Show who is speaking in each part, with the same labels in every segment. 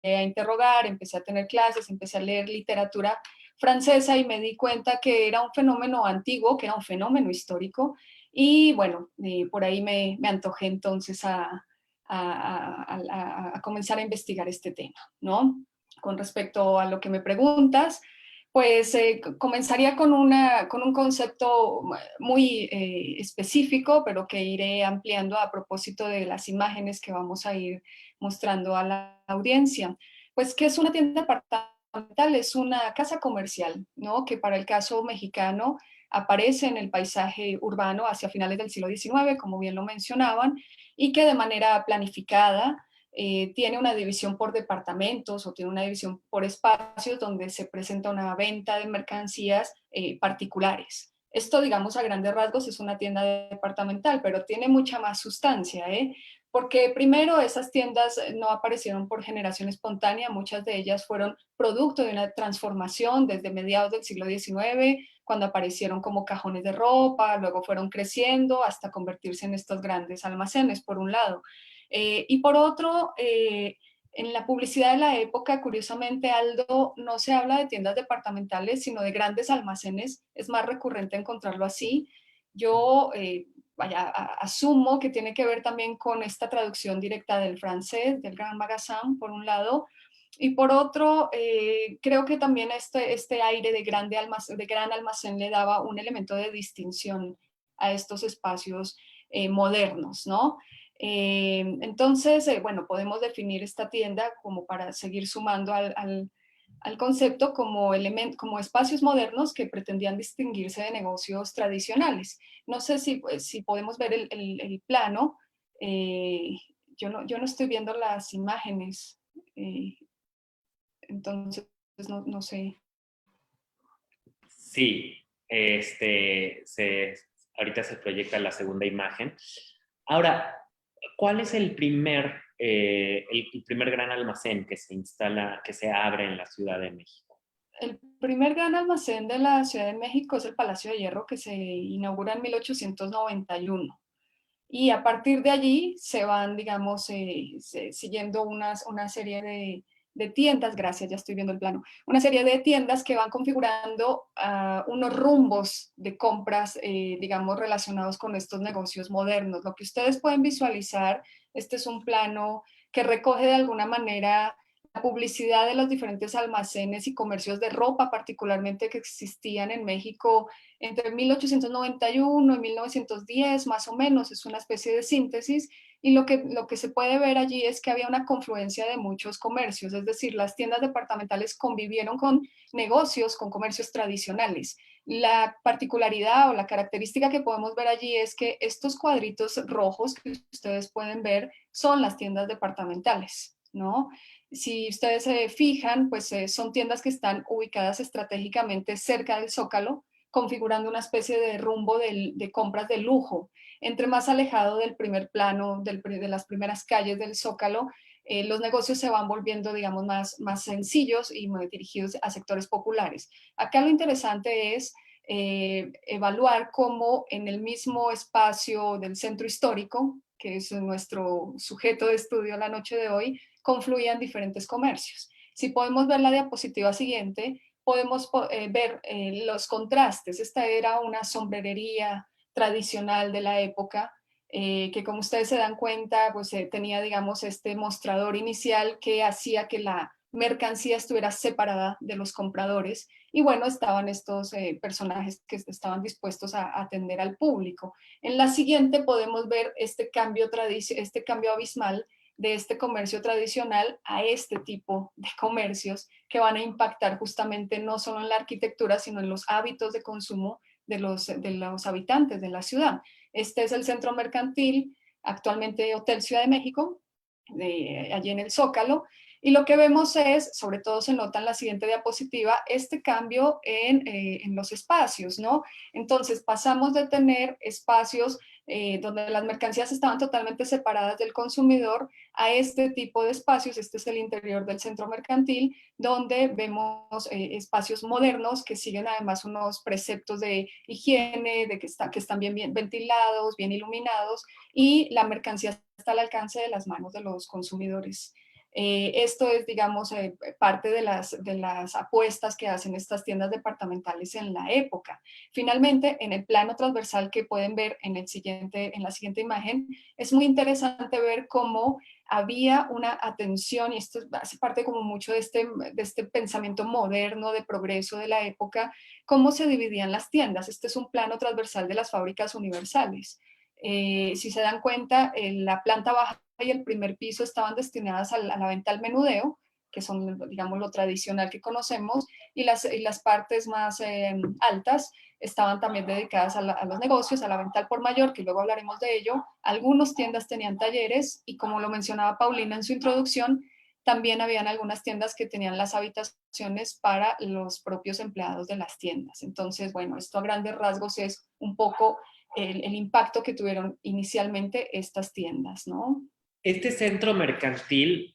Speaker 1: a interrogar, empecé a tener clases, empecé a leer literatura francesa y me di cuenta que era un fenómeno antiguo, que era un fenómeno histórico. Y bueno, por ahí me antojé entonces a comenzar a investigar este tema, ¿no? Con respecto a lo que me preguntas, pues comenzaría con un concepto muy específico, pero que iré ampliando a propósito de las imágenes que vamos a ir mostrando a la audiencia. Pues, ¿qué es una tienda departamental? Es una casa comercial, ¿no? Que para el caso mexicano aparece en el paisaje urbano hacia finales del siglo XIX, como bien lo mencionaban, y que de manera planificada tiene una división por departamentos o tiene una división por espacios donde se presenta una venta de mercancías particulares. Esto, digamos, a grandes rasgos es una tienda departamental, pero tiene mucha más sustancia, porque primero esas tiendas no aparecieron por generación espontánea, muchas de ellas fueron producto de una transformación desde mediados del siglo XIX, cuando aparecieron como cajones de ropa, luego fueron creciendo hasta convertirse en estos grandes almacenes, por un lado. Y por otro, en la publicidad de la época, curiosamente, Aldo, no se habla de tiendas departamentales, sino de grandes almacenes. Es más recurrente encontrarlo así. Yo, asumo que tiene que ver también con esta traducción directa del francés, del Grand Magasin, por un lado, y por otro, creo que también este aire de gran almacén le daba un elemento de distinción a estos espacios modernos, ¿no? Entonces, bueno, podemos definir esta tienda como para seguir sumando al concepto como, como espacios modernos que pretendían distinguirse de negocios tradicionales. No sé si, pues, si podemos ver el plano. Eh, yo no estoy viendo las imágenes, entonces no sé.
Speaker 2: Sí, ahorita se proyecta la segunda imagen. Ahora, ¿cuál es el primer gran almacén que se instala, que se abre en la Ciudad de México?
Speaker 1: El primer gran almacén de la Ciudad de México es el Palacio de Hierro, que se inaugura en 1891. Y a partir de allí se van, digamos, siguiendo una serie de tiendas, gracias, ya estoy viendo el plano, una serie de tiendas que van configurando unos rumbos de compras, digamos, relacionados con estos negocios modernos. Lo que ustedes pueden visualizar, este es un plano que recoge de alguna manera la publicidad de los diferentes almacenes y comercios de ropa, particularmente que existían en México entre 1891 y 1910, más o menos, es una especie de síntesis, y lo que se puede ver allí es que había una confluencia de muchos comercios, es decir, las tiendas departamentales convivieron con negocios, con comercios tradicionales. La particularidad o la característica que podemos ver allí es que estos cuadritos rojos que ustedes pueden ver son las tiendas departamentales, ¿no? Si ustedes se fijan, pues son tiendas que están ubicadas estratégicamente cerca del Zócalo, configurando una especie de rumbo de compras de lujo. Entre más alejado del primer plano, de las primeras calles del Zócalo, los negocios se van volviendo, digamos, más sencillos y muy dirigidos a sectores populares. Acá lo interesante es evaluar cómo en el mismo espacio del centro histórico, que es nuestro sujeto de estudio la noche de hoy, confluían diferentes comercios. Si podemos ver la diapositiva siguiente, podemos ver los contrastes. Esta era una sombrerería tradicional de la época, que como ustedes se dan cuenta, pues tenía, digamos, este mostrador inicial que hacía que la mercancía estuviera separada de los compradores. Y bueno, estaban estos personajes que estaban dispuestos a atender al público. En la siguiente podemos ver este cambio abismal de este comercio tradicional a este tipo de comercios que van a impactar justamente no solo en la arquitectura, sino en los hábitos de consumo de los habitantes de la ciudad. Este es el centro mercantil, actualmente Hotel Ciudad de México, allí en el Zócalo, y lo que vemos es, sobre todo se nota en la siguiente diapositiva, este cambio en los espacios, ¿no? Entonces pasamos de tener espacios donde las mercancías estaban totalmente separadas del consumidor a este tipo de espacios. Este es el interior del centro mercantil, donde vemos espacios modernos que siguen además unos preceptos de higiene, de que están bien ventilados, bien iluminados, y la mercancía está al alcance de las manos de los consumidores. Esto es, digamos, parte de las apuestas que hacen estas tiendas departamentales en la época. Finalmente, en el plano transversal que pueden ver en en la siguiente imagen, es muy interesante ver cómo había una atención, y esto hace parte como mucho de este pensamiento moderno de progreso de la época, cómo se dividían las tiendas. Este es un plano transversal de las fábricas universales. Si se dan cuenta, la planta baja y el primer piso estaban destinadas a la venta al menudeo, que son, digamos, lo tradicional que conocemos, y las partes más altas estaban también dedicadas a los negocios, a la venta al por mayor, que luego hablaremos de ello. Algunas tiendas tenían talleres y, como lo mencionaba Paulina en su introducción, también habían algunas tiendas que tenían las habitaciones para los propios empleados de las tiendas. Entonces, bueno, esto a grandes rasgos es un poco el impacto que tuvieron inicialmente estas tiendas, ¿no?
Speaker 2: Este centro mercantil,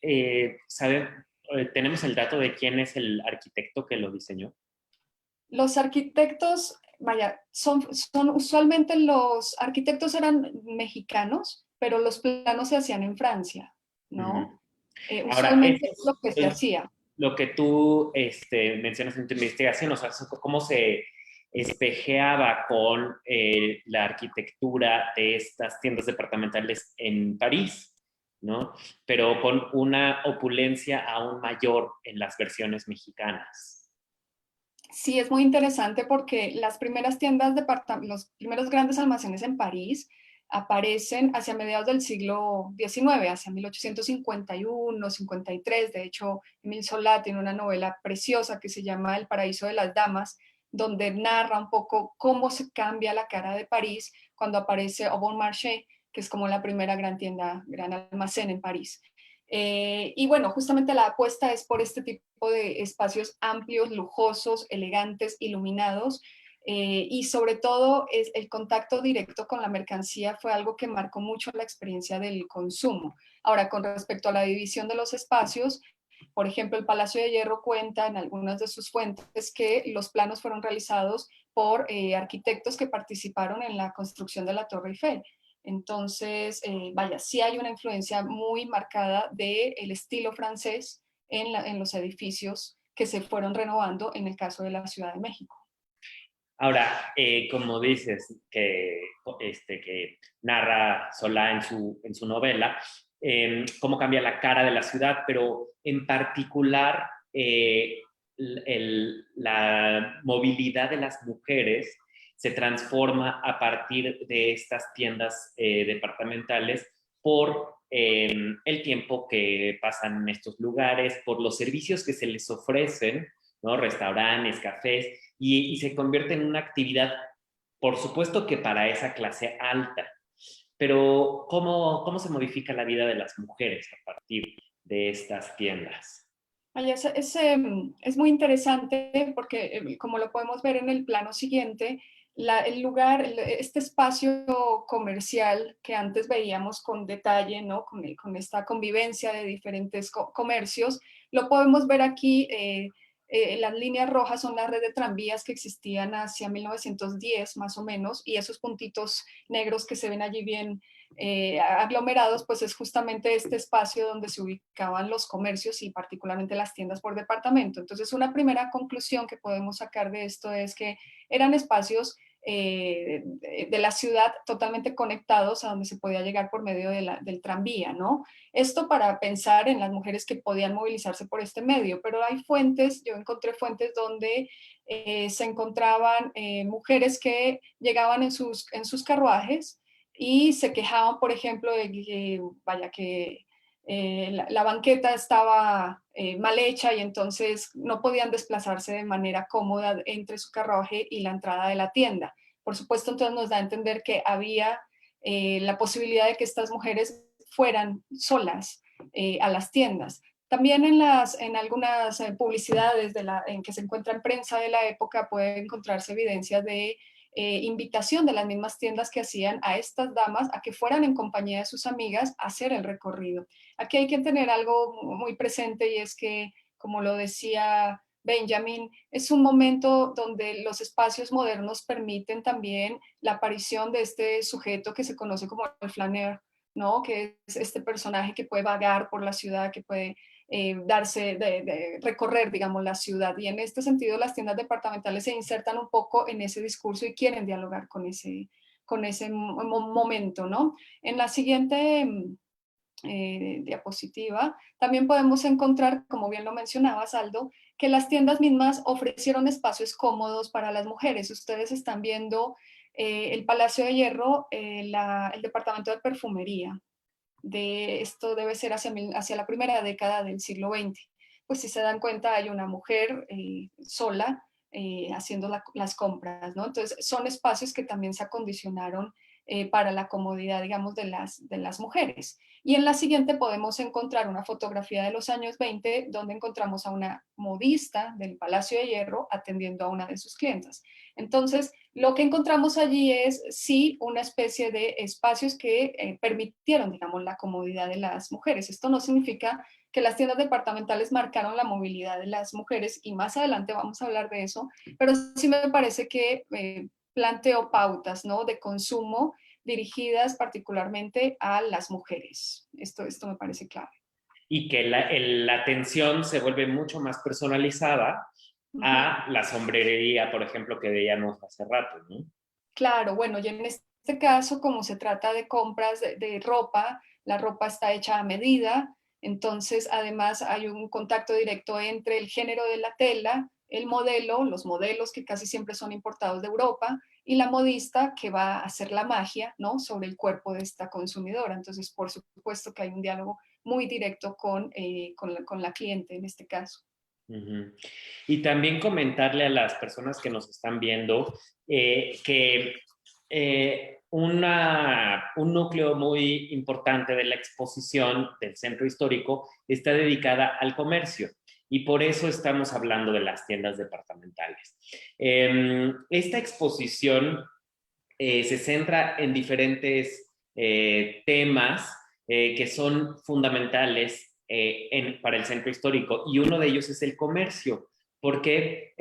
Speaker 2: tenemos el dato de quién es el arquitecto que lo diseñó?
Speaker 1: Los arquitectos, vaya, usualmente los arquitectos eran mexicanos, pero los planos se hacían en Francia,
Speaker 2: Ujú.
Speaker 1: ¿no?
Speaker 2: Ahora,
Speaker 1: Usualmente
Speaker 2: eso
Speaker 1: es lo que se
Speaker 2: es
Speaker 1: hacía.
Speaker 2: lo que tú mencionas en tu investigación, o sea, cómo se espejeaba con la arquitectura de estas tiendas departamentales en París, ¿no? Pero con una opulencia aún mayor en las versiones mexicanas.
Speaker 1: Sí, es muy interesante porque las primeras los primeros grandes almacenes en París aparecen hacia mediados del siglo XIX, hacia 1851, 53. De hecho, Émile Zola tiene una novela preciosa que se llama El paraíso de las damas, donde narra un poco cómo se cambia la cara de París cuando aparece Au Bon Marché, que es como la primera gran tienda, gran almacén en París. Y bueno, justamente la apuesta es por este tipo de espacios amplios, lujosos, elegantes, iluminados, y sobre todo es el contacto directo con la mercancía fue algo que marcó mucho la experiencia del consumo. Ahora, con respecto a la división de los espacios, por ejemplo, el Palacio de Hierro cuenta en algunas de sus fuentes que los planos fueron realizados por arquitectos que participaron en la construcción de la Torre Eiffel. Entonces, vaya, sí hay una influencia muy marcada del estilo francés en los edificios que se fueron renovando en el caso de la Ciudad de México.
Speaker 2: Ahora, como dices, que narra Solá en su novela, cómo cambia la cara de la ciudad, pero en particular la movilidad de las mujeres se transforma a partir de estas tiendas departamentales por el tiempo que pasan en estos lugares, por los servicios que se les ofrecen, ¿no? Restaurantes, cafés, y se convierte en una actividad, por supuesto que para esa clase alta, pero ¿cómo se modifica la vida de las mujeres a partir de estas tiendas?
Speaker 1: Ay, es muy interesante porque, como lo podemos ver en el plano siguiente, el lugar, este espacio comercial que antes veíamos con detalle, ¿no? Con esta convivencia de diferentes comercios, lo podemos ver aquí. Las líneas rojas son la red de tranvías que existían hacia 1910 más o menos, y esos puntitos negros que se ven allí bien aglomerados, pues es justamente este espacio donde se ubicaban los comercios y particularmente las tiendas por departamento. Entonces, una primera conclusión que podemos sacar de esto es que eran espacios de la ciudad totalmente conectados a donde se podía llegar por medio del tranvía, ¿no? Esto para pensar en las mujeres que podían movilizarse por este medio, pero hay fuentes, yo encontré fuentes donde se encontraban mujeres que llegaban en sus carruajes y se quejaban, por ejemplo, de que, vaya, que la banqueta estaba mal hecha y entonces no podían desplazarse de manera cómoda entre su carruaje y la entrada de la tienda. Por supuesto, entonces nos da a entender que había la posibilidad de que estas mujeres fueran solas a las tiendas. También en algunas publicidades en que se encuentra en prensa de la época puede encontrarse evidencias de invitación de las mismas tiendas que hacían a estas damas a que fueran en compañía de sus amigas a hacer el recorrido. Aquí hay que tener algo muy presente y es que, como lo decía Benjamin, es un momento donde los espacios modernos permiten también la aparición de este sujeto que se conoce como el flaneur, ¿no? Que es este personaje que puede vagar por la ciudad, que puede recorrer, digamos, la ciudad. Y en este sentido, las tiendas departamentales se insertan un poco en ese discurso y quieren dialogar con ese momento, ¿no? En la siguiente diapositiva, también podemos encontrar, como bien lo mencionaba Aldo, que las tiendas mismas ofrecieron espacios cómodos para las mujeres. Ustedes están viendo el Palacio de Hierro, el departamento de perfumería. Esto debe ser hacia la primera década del siglo XX. Pues si se dan cuenta, hay una mujer sola haciendo las compras, ¿no? Entonces, son espacios que también se acondicionaron para la comodidad, digamos, de las mujeres. Y en la siguiente podemos encontrar una fotografía de los años 20, donde encontramos a una modista del Palacio de Hierro atendiendo a una de sus clientas. Entonces, lo que encontramos allí es, sí, una especie de espacios que permitieron, digamos, la comodidad de las mujeres. Esto no significa que las tiendas departamentales marcaron la movilidad de las mujeres, y más adelante vamos a hablar de eso, pero sí me parece que planteó pautas, ¿no?, de consumo dirigidas particularmente a las mujeres. Esto me parece clave.
Speaker 2: Y que la atención se vuelve mucho más personalizada
Speaker 1: Ujú.
Speaker 2: a la sombrerería, por ejemplo, que veíamos hace rato, ¿no?
Speaker 1: Claro, bueno, y en este caso, como se trata de compras de ropa, la ropa está hecha a medida, entonces además hay un contacto directo entre el género de la tela, el modelo, los modelos que casi siempre son importados de Europa, y la modista que va a hacer la magia, ¿no?, sobre el cuerpo de esta consumidora. Entonces, por supuesto que hay un diálogo muy directo con la cliente en este caso.
Speaker 2: Uh-huh. Y también comentarle a las personas que nos están viendo que un núcleo muy importante de la exposición del centro histórico está dedicada al comercio, y por eso estamos hablando de las tiendas departamentales. Esta exposición se centra en diferentes temas que son fundamentales para el centro histórico, y uno de ellos es el comercio, porque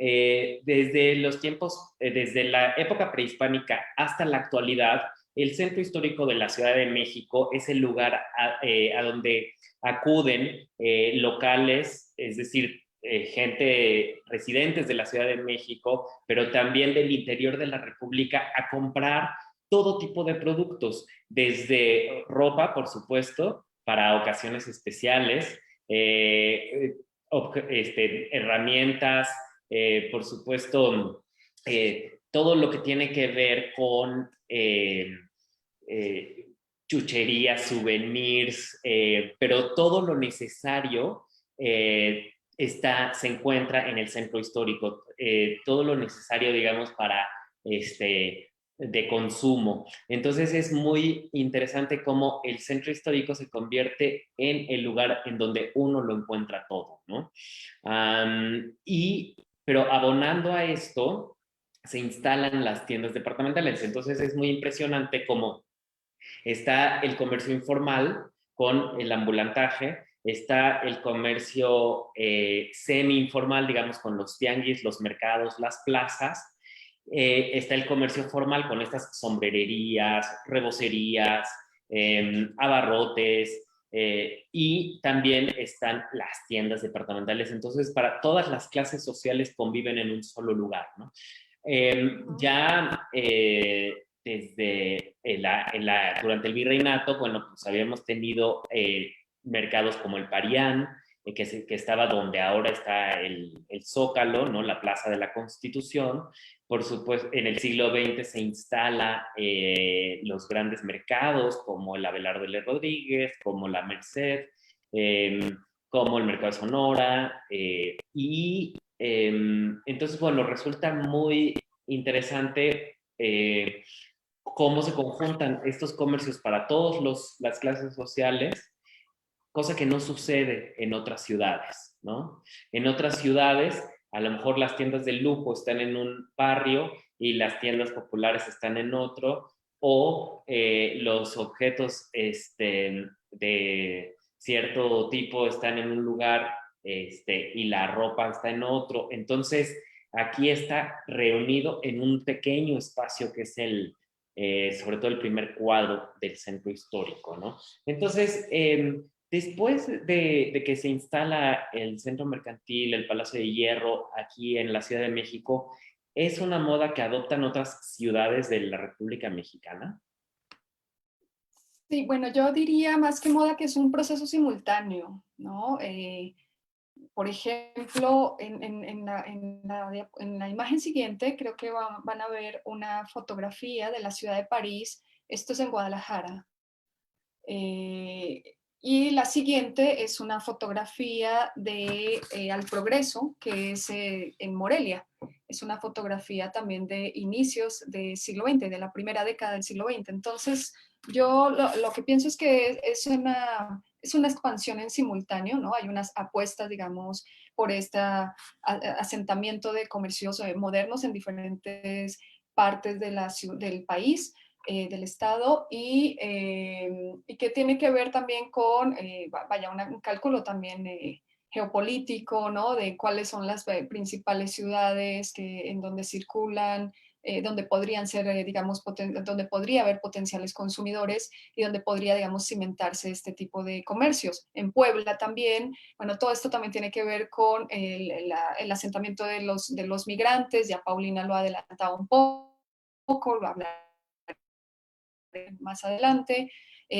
Speaker 2: desde los tiempos, desde la época prehispánica hasta la actualidad, el centro histórico de la Ciudad de México es el lugar a donde acuden locales, es decir, gente, residentes de la Ciudad de México, pero también del interior de la República, a comprar todo tipo de productos, desde ropa, por supuesto, para ocasiones especiales, herramientas, por supuesto, todo lo que tiene que ver con eh, chucherías, souvenirs, pero todo lo necesario se encuentra en el centro histórico, todo lo necesario, digamos, para de consumo. Entonces es muy interesante cómo el centro histórico se convierte en el lugar en donde uno lo encuentra todo, ¿no? Pero abonando a esto, se instalan las tiendas departamentales. Entonces es muy impresionante cómo está el comercio informal con el ambulantaje, está el comercio semi-informal, digamos, con los tianguis, los mercados, las plazas. Está el comercio formal con estas sombrererías, rebocerías, abarrotes, y también están las tiendas departamentales. Entonces, para todas las clases sociales conviven en un solo lugar, ¿no? Ya durante el virreinato, bueno, pues habíamos tenido mercados como el Parián, que estaba donde ahora está el Zócalo, ¿no?, la Plaza de la Constitución. Por supuesto, en el siglo XX se instala los grandes mercados como el Abelardo L. Rodríguez, como la Merced, eh, como el Mercado de Sonora, entonces, bueno, resulta muy interesante cómo se conjuntan estos comercios para todas las clases sociales, cosa que no sucede en otras ciudades, ¿no? En otras ciudades, a lo mejor las tiendas de lujo están en un barrio y las tiendas populares están en otro, o los objetos de cierto tipo están en un lugar y la ropa está en otro. Entonces, aquí está reunido en un pequeño espacio que es sobre todo el primer cuadro del centro histórico, ¿no? Entonces, después de que se instala el centro mercantil, el Palacio de Hierro, aquí en la Ciudad de México, ¿es una moda que adoptan otras ciudades de la República Mexicana?
Speaker 1: Sí, bueno, yo diría más que moda que es un proceso simultáneo, ¿no? Por ejemplo, en la imagen siguiente creo que van a ver una fotografía de la ciudad de París. Esto es en Guadalajara. Eh, y la siguiente es una fotografía de Al Progreso, que es en Morelia. Es una fotografía también de inicios del siglo XX, de la primera década del siglo XX. Entonces, yo lo que pienso es que es una expansión en simultáneo, ¿no? Hay unas apuestas, digamos, por este asentamiento de comercios modernos en diferentes partes de del país, del Estado, y que tiene que ver también con, vaya, un cálculo también geopolítico, ¿no? De cuáles son las principales ciudades en donde circulan, donde podrían ser, digamos, donde podría haber potenciales consumidores y donde podría, digamos, cimentarse este tipo de comercios. En Puebla también, bueno, todo esto también tiene que ver con el asentamiento de los migrantes. Ya Paulina lo ha adelantado un poco, lo habla más adelante,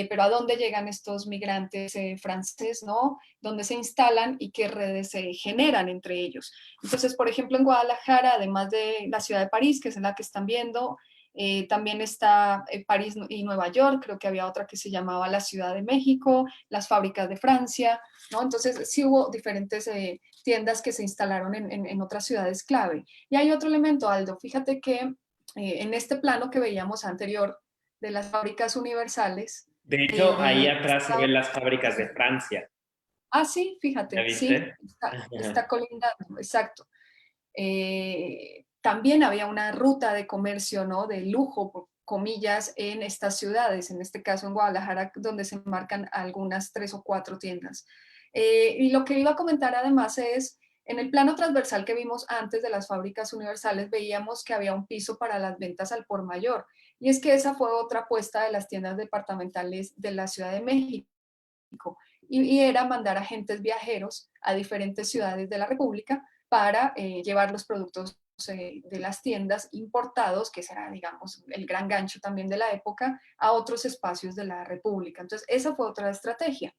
Speaker 1: pero a dónde llegan estos migrantes franceses, ¿no? ¿Dónde se instalan y qué redes se generan entre ellos? Entonces, por ejemplo, en Guadalajara, además de la ciudad de París, que es la que están viendo, también está París y Nueva York, creo que había otra que se llamaba la Ciudad de México, las fábricas de Francia, ¿no? Entonces, sí hubo diferentes tiendas que se instalaron en otras ciudades clave. Y hay otro elemento, Aldo, fíjate que en este plano que veíamos anterior, de las fábricas universales.
Speaker 2: De hecho, ahí atrás se
Speaker 1: Está,
Speaker 2: ven las fábricas de Francia.
Speaker 1: sí,
Speaker 2: ¿Ya
Speaker 1: fíjate, sí,
Speaker 2: viste?
Speaker 1: está colindando, exacto. También había una ruta de comercio, ¿no? De lujo, por comillas, en estas ciudades, en este caso en Guadalajara, donde se marcan algunas 3 o 4 tiendas. Y lo que iba a comentar además es, en el plano transversal que vimos antes de las fábricas universales, veíamos que había un piso para las ventas al por mayor. Y es que esa fue otra apuesta de las tiendas departamentales de la Ciudad de México. Y era mandar agentes viajeros a diferentes ciudades de la República para llevar los productos de las tiendas importados, que será, digamos, el gran gancho también de la época, a otros espacios de la República. Entonces, esa fue otra estrategia.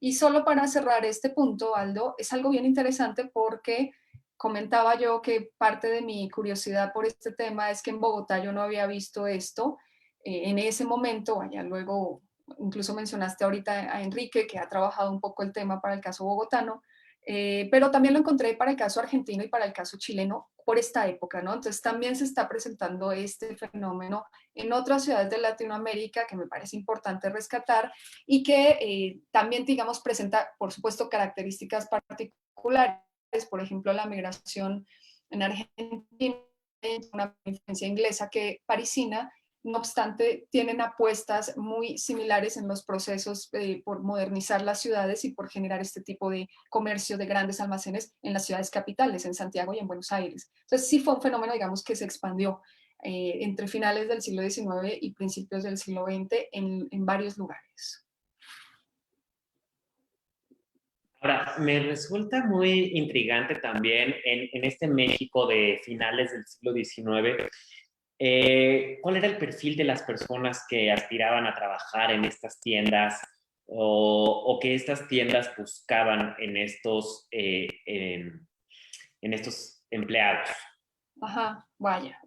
Speaker 1: Y solo para cerrar este punto, Aldo, es algo bien interesante porque comentaba yo que parte de mi curiosidad por este tema es que en Bogotá yo no había visto esto en ese momento. Vaya, luego incluso mencionaste ahorita a Enrique, que ha trabajado un poco el tema para el caso bogotano, pero también lo encontré para el caso argentino y para el caso chileno por esta época, ¿no? Entonces también se está presentando este fenómeno en otras ciudades de Latinoamérica que me parece importante rescatar y que también, digamos, presenta, por supuesto, características particulares, por ejemplo, la migración en Argentina, una influencia inglesa que parisina. No obstante, tienen apuestas muy similares en los procesos por modernizar las ciudades y por generar este tipo de comercio de grandes almacenes en las ciudades capitales, en Santiago y en Buenos Aires. Entonces, sí fue un fenómeno, digamos, que se expandió entre finales del siglo XIX y principios del siglo XX en varios lugares.
Speaker 2: Ahora, me resulta muy intrigante también en este México de finales del siglo XIX, ¿cuál era el perfil de las personas que aspiraban a trabajar en estas tiendas o que estas tiendas buscaban en estos empleados?
Speaker 1: Ajá, vaya,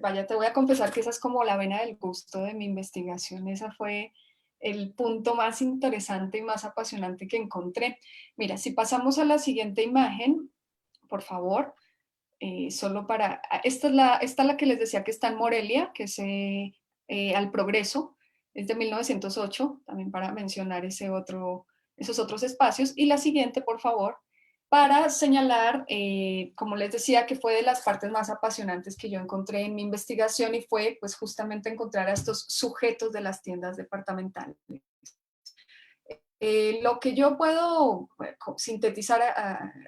Speaker 1: vaya, te voy a confesar que esa es como la vena del gusto de mi investigación. Esa fue el punto más interesante y más apasionante que encontré. Mira, si pasamos a la siguiente imagen, por favor, solo para, esta es la que les decía que está en Morelia, que es Al Progreso, es de 1908, también para mencionar esos otros espacios. Y la siguiente, por favor, para señalar, como les decía, que fue de las partes más apasionantes que yo encontré en mi investigación y fue pues justamente encontrar a estos sujetos de las tiendas departamentales. Lo que yo puedo sintetizar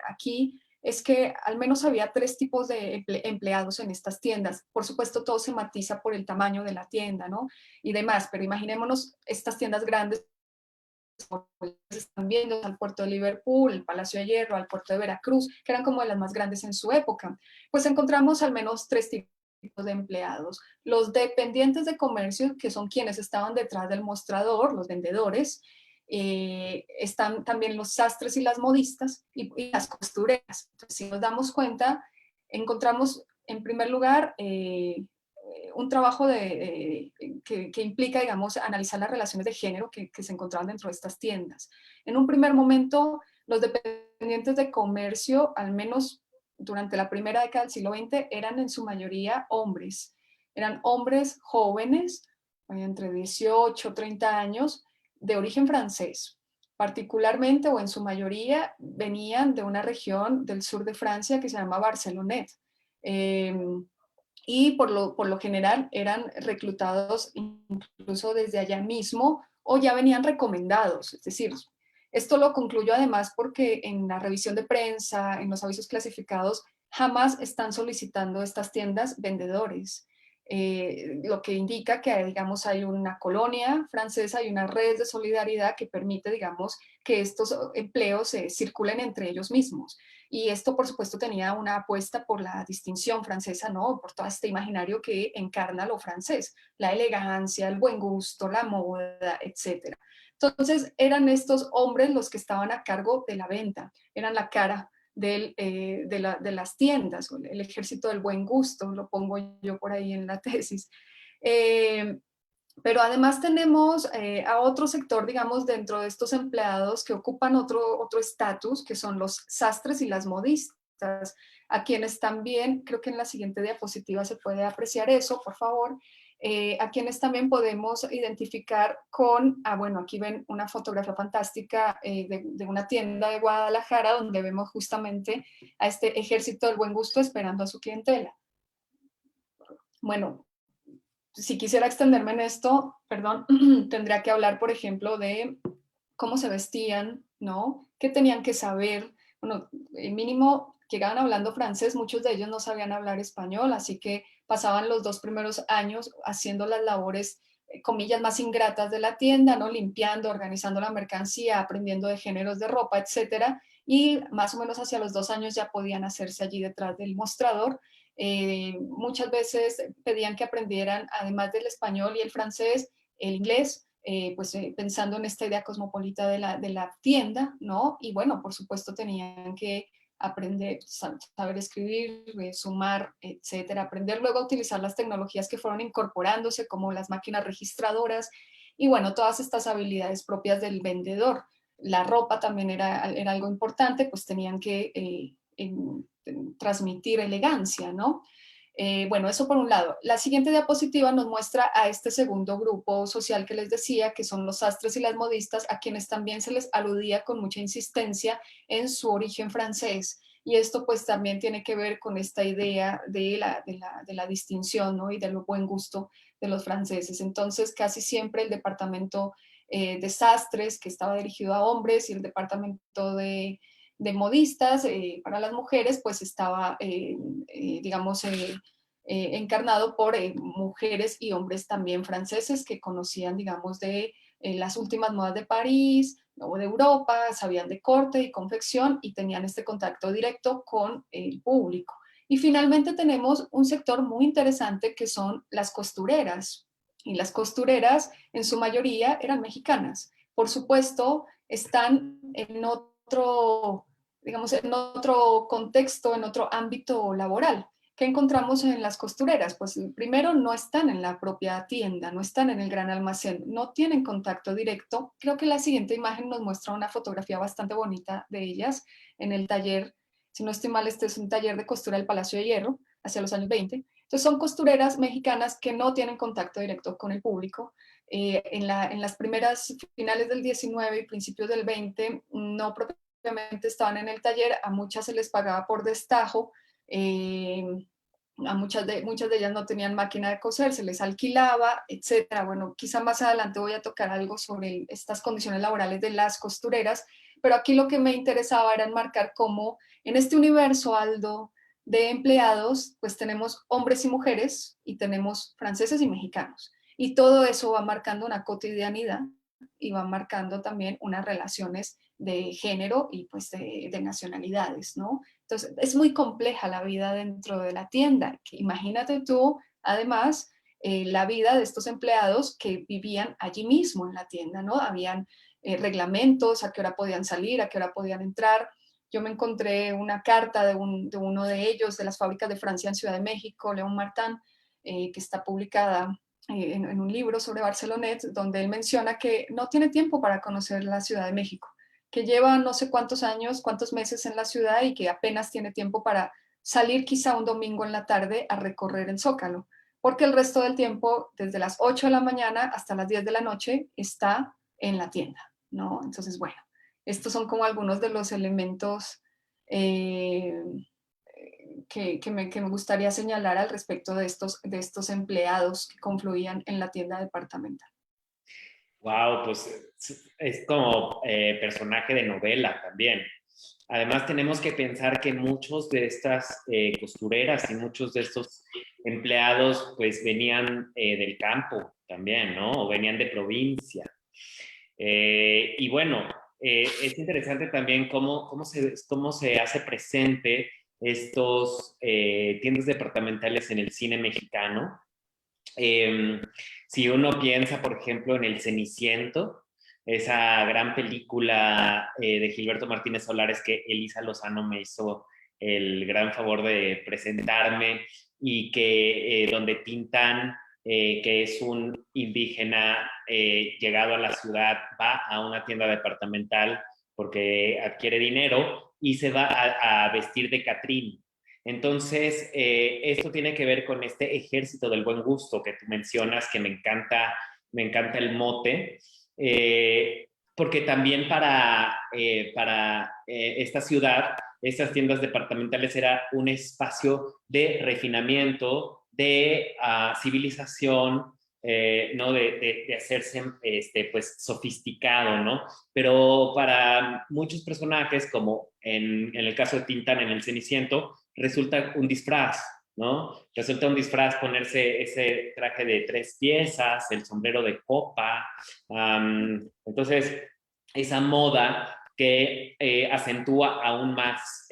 Speaker 1: aquí es que al menos había tres tipos de empleados en estas tiendas. Por supuesto, todo se matiza por el tamaño de la tienda, ¿no? Y demás, pero imaginémonos estas tiendas grandes, como están viendo, al puerto de Liverpool, el Palacio de Hierro, al puerto de Veracruz, que eran como de las más grandes en su época. Pues encontramos al menos tres tipos de empleados. Los dependientes de comercio, que son quienes estaban detrás del mostrador, los vendedores, están también los sastres y las modistas y las costureras. Entonces, si nos damos cuenta, encontramos en primer lugar un trabajo que implica, digamos, analizar las relaciones de género que se encontraban dentro de estas tiendas. En un primer momento, los dependientes de comercio, al menos durante la primera década del siglo XX, eran en su mayoría hombres. Eran hombres jóvenes, entre 18 y 30 años, de origen francés. Particularmente, o en su mayoría, venían de una región del sur de Francia que se llama Barcelonnette. Y por lo general eran reclutados incluso desde allá mismo o ya venían recomendados. Es decir, esto lo concluyo además porque en la revisión de prensa, en los avisos clasificados, jamás están solicitando estas tiendas vendedores. Lo que indica que, digamos, hay una colonia francesa y una red de solidaridad que permite, digamos, que estos empleos circulen entre ellos mismos. Y esto, por supuesto, tenía una apuesta por la distinción francesa, ¿no? Por todo este imaginario que encarna lo francés, la elegancia, el buen gusto, la moda, etcétera. Entonces, eran estos hombres los que estaban a cargo de la venta, eran la cara de las tiendas, el ejército del buen gusto, lo pongo yo por ahí en la tesis. Eh, pero además tenemos a otro sector, digamos, dentro de estos empleados que ocupan otro estatus, que son los sastres y las modistas, a quienes también, creo que en la siguiente diapositiva se puede apreciar eso, por favor, a quienes también podemos identificar con, bueno, aquí ven una fotografía fantástica de una tienda de Guadalajara donde vemos justamente a este ejército del buen gusto esperando a su clientela. Bueno, si quisiera extenderme en esto, perdón, tendría que hablar, por ejemplo, de cómo se vestían, ¿no? ¿Qué tenían que saber? Bueno, mínimo llegaban hablando francés, muchos de ellos no sabían hablar español, así que pasaban los 2 primeros años haciendo las labores, comillas, más ingratas de la tienda, ¿no? Limpiando, organizando la mercancía, aprendiendo de géneros de ropa, etcétera. Y más o menos hacia los 2 años ya podían hacerse allí detrás del mostrador. Muchas veces pedían que aprendieran, además del español y el francés, el inglés, pensando en esta idea cosmopolita de la tienda, ¿no? Y bueno, por supuesto tenían que aprender, saber escribir, sumar, etcétera, aprender luego a utilizar las tecnologías que fueron incorporándose, como las máquinas registradoras, y bueno, todas estas habilidades propias del vendedor. La ropa también era algo importante, pues tenían que transmitir elegancia, ¿no? Bueno, eso por un lado. La siguiente diapositiva nos muestra a este segundo grupo social que les decía, que son los sastres y las modistas, a quienes también se les aludía con mucha insistencia en su origen francés. Y esto pues también tiene que ver con esta idea de la distinción, ¿no? Y del buen gusto de los franceses. Entonces casi siempre el departamento de sastres, que estaba dirigido a hombres, y el departamento de modistas para las mujeres, pues estaba, digamos, encarnado por mujeres y hombres también franceses que conocían, digamos, de las últimas modas de París o de Europa, sabían de corte y confección y tenían este contacto directo con el público. Y finalmente tenemos un sector muy interesante que son las costureras. Y las costureras en su mayoría eran mexicanas. Por supuesto, están en otro, digamos, en otro contexto, en otro ámbito laboral. ¿Qué encontramos en las costureras? Pues primero no están en la propia tienda, no están en el gran almacén, no tienen contacto directo. Creo que la siguiente imagen nos muestra una fotografía bastante bonita de ellas en el taller. Si no estoy mal, este es un taller de costura del Palacio de Hierro, hacia los años 20. Entonces son costureras mexicanas que no tienen contacto directo con el público. En las primeras finales del 19 y principios del 20 no propiamente estaban en el taller, a muchas se les pagaba por destajo, a muchas de ellas no tenían máquina de coser, se les alquilaba, etcétera. Bueno, quizá más adelante voy a tocar algo sobre estas condiciones laborales de las costureras, Pero aquí lo que me interesaba era enmarcar cómo en este universo, Aldo, de empleados, pues tenemos hombres y mujeres y tenemos franceses y mexicanos. Y todo eso va marcando una cotidianidad y va marcando también unas relaciones de género y pues de nacionalidades, ¿no? Entonces, es muy compleja la vida dentro de la tienda. Imagínate tú, además, la vida de estos empleados que vivían allí mismo en la tienda, ¿no? Habían reglamentos, a qué hora podían salir, a qué hora podían entrar. Yo me encontré una carta de uno de ellos, de las fábricas de Francia en Ciudad de México, León Martin, que está publicada en un libro sobre Barcelonet, donde él menciona que no tiene tiempo para conocer la Ciudad de México, que lleva no sé cuántos años, cuántos meses en la ciudad y que apenas tiene tiempo para salir quizá un domingo en la tarde a recorrer el Zócalo, porque el resto del tiempo, desde las 8 de la mañana hasta las 10 de la noche, está en la tienda, ¿no? Entonces, bueno, estos son como algunos de los elementos eh, que me gustaría señalar al respecto de estos empleados que confluían en la tienda departamental.
Speaker 2: Wow, pues es como personaje de novela también. Además, tenemos que pensar que muchos de estas costureras y muchos de estos empleados pues venían del campo también, ¿no? O venían de provincia. Y bueno, es interesante también cómo se hace presente estos tiendas departamentales en el cine mexicano. Eh, si uno piensa, por ejemplo, en El Ceniciento, esa gran película de Gilberto Martínez Solares que Elisa Lozano me hizo el gran favor de presentarme y que donde Tintán, que es un indígena llegado a la ciudad, va a una tienda departamental porque adquiere dinero y se va a vestir de Catrín. Entonces, esto tiene que ver con este ejército del buen gusto que tú mencionas, que me encanta el mote, porque también para esta ciudad, estas tiendas departamentales era un espacio de refinamiento, de civilización, ¿no? De hacerse pues, sofisticado, ¿no? Pero para muchos personajes, como en el caso de Tintán en El Ceniciento, resulta un disfraz, ¿no? Resulta un disfraz ponerse ese traje de 3 piezas, el sombrero de copa. Entonces, esa moda que acentúa aún más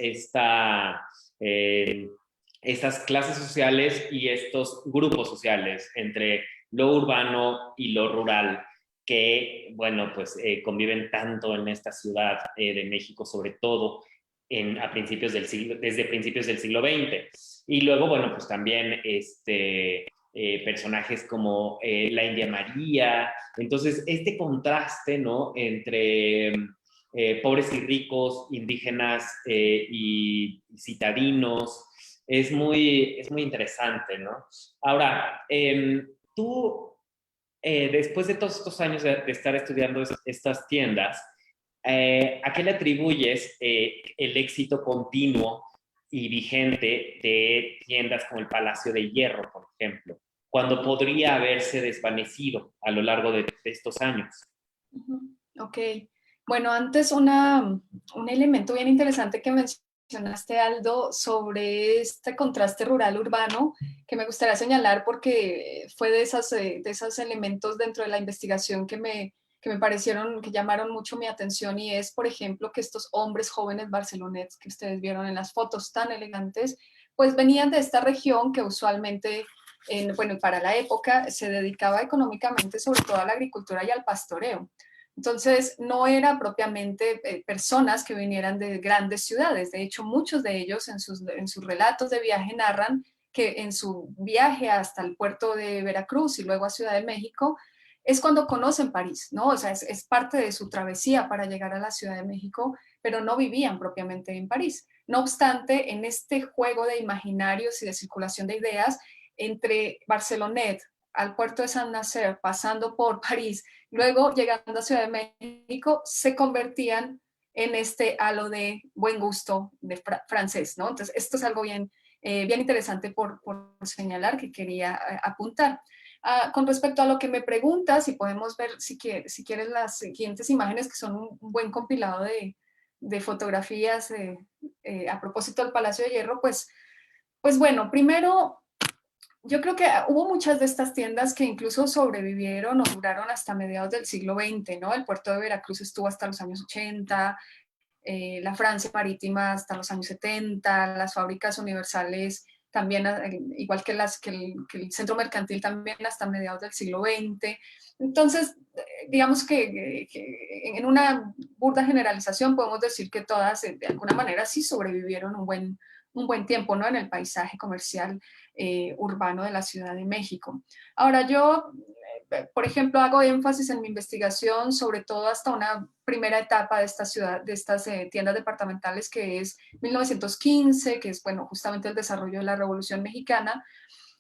Speaker 2: estas clases sociales y estos grupos sociales entre lo urbano y lo rural, que, bueno, pues conviven tanto en esta ciudad de México, sobre todo a principios del siglo, desde principios del siglo XX. Y luego, bueno, pues también personajes como la India María. Entonces, este contraste, ¿no? Entre pobres y ricos, indígenas y citadinos, es muy interesante, ¿no? Ahora, tú, después de todos estos años de estar estudiando estas tiendas, ¿a qué le atribuyes el éxito continuo y vigente de tiendas como el Palacio de Hierro, por ejemplo, cuando podría haberse desvanecido a lo largo de estos años?
Speaker 1: Ok, bueno, antes un elemento bien interesante que mencionaste, Aldo, sobre este contraste rural-urbano, que me gustaría señalar porque fue de esos elementos dentro de la investigación que me parecieron, que llamaron mucho mi atención, y es, por ejemplo, que estos hombres jóvenes barceloneses que ustedes vieron en las fotos tan elegantes, pues venían de esta región que usualmente bueno, para la época se dedicaba económicamente sobre todo a la agricultura y al pastoreo. Entonces, no era propiamente personas que vinieran de grandes ciudades. De hecho, muchos de ellos en sus relatos de viaje narran que en su viaje hasta el puerto de Veracruz y luego a Ciudad de México, es cuando conocen París, ¿no? O sea, es parte de su travesía para llegar a la Ciudad de México, pero no vivían propiamente en París. No obstante, en este juego de imaginarios y de circulación de ideas entre Barcelonet al puerto de San Nazaire, pasando por París, luego llegando a Ciudad de México, se convertían en este halo de buen gusto de francés, ¿no? Entonces, esto es algo bien, bien interesante por señalar que quería apuntar. Con respecto a lo que me preguntas, y podemos ver si quieres las siguientes imágenes, que son un buen compilado de fotografías a propósito del Palacio de Hierro, pues bueno, primero, yo creo que hubo muchas de estas tiendas que incluso sobrevivieron o duraron hasta mediados del siglo XX, ¿no? El puerto de Veracruz estuvo hasta los años 80, la Francia Marítima hasta los años 70, las fábricas universales también, igual que el centro mercantil también hasta mediados del siglo XX. Entonces, digamos que en una burda generalización podemos decir que todas de alguna manera sí sobrevivieron un buen tiempo, ¿no? En el paisaje comercial urbano de la Ciudad de México. Ahora yo, por ejemplo, hago énfasis en mi investigación sobre todo hasta una primera etapa de esta ciudad, de estas tiendas departamentales, que es 1915, que es, bueno, justamente el desarrollo de la Revolución Mexicana,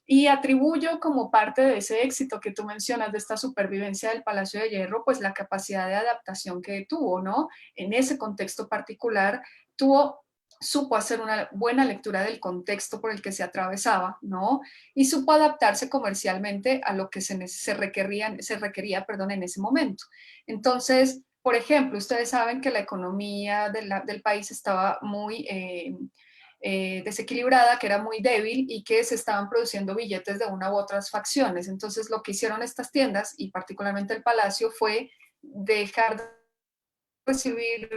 Speaker 1: y atribuyo como parte de ese éxito que tú mencionas, de esta supervivencia del Palacio de Hierro, pues la capacidad de adaptación que tuvo, ¿no? En ese contexto particular, supo hacer una buena lectura del contexto por el que se atravesaba, ¿no? Y supo adaptarse comercialmente a lo que se requería, perdón, en ese momento. Entonces, por ejemplo, ustedes saben que la economía del país estaba muy desequilibrada, que era muy débil y que se estaban produciendo billetes de una u otras facciones. Entonces, lo que hicieron estas tiendas, y particularmente el Palacio, fue dejar de recibir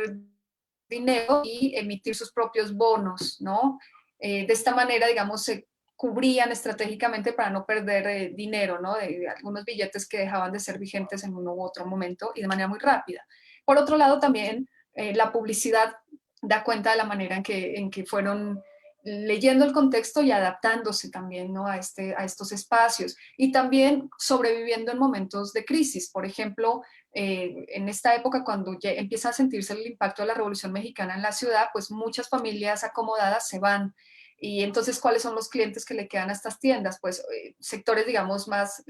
Speaker 1: dinero y emitir sus propios bonos, ¿no? De esta manera, digamos, se cubrían estratégicamente para no perder dinero, ¿no? De algunos billetes que dejaban de ser vigentes en uno u otro momento y de manera muy rápida. Por otro lado, también la publicidad da cuenta de la manera en que fueron leyendo el contexto y adaptándose también, ¿no? A estos espacios y también sobreviviendo en momentos de crisis. Por ejemplo, en esta época, cuando ya empieza a sentirse el impacto de la Revolución Mexicana en la ciudad, pues muchas familias acomodadas se van. Y entonces, ¿cuáles son los clientes que le quedan a estas tiendas? Pues sectores, digamos, más,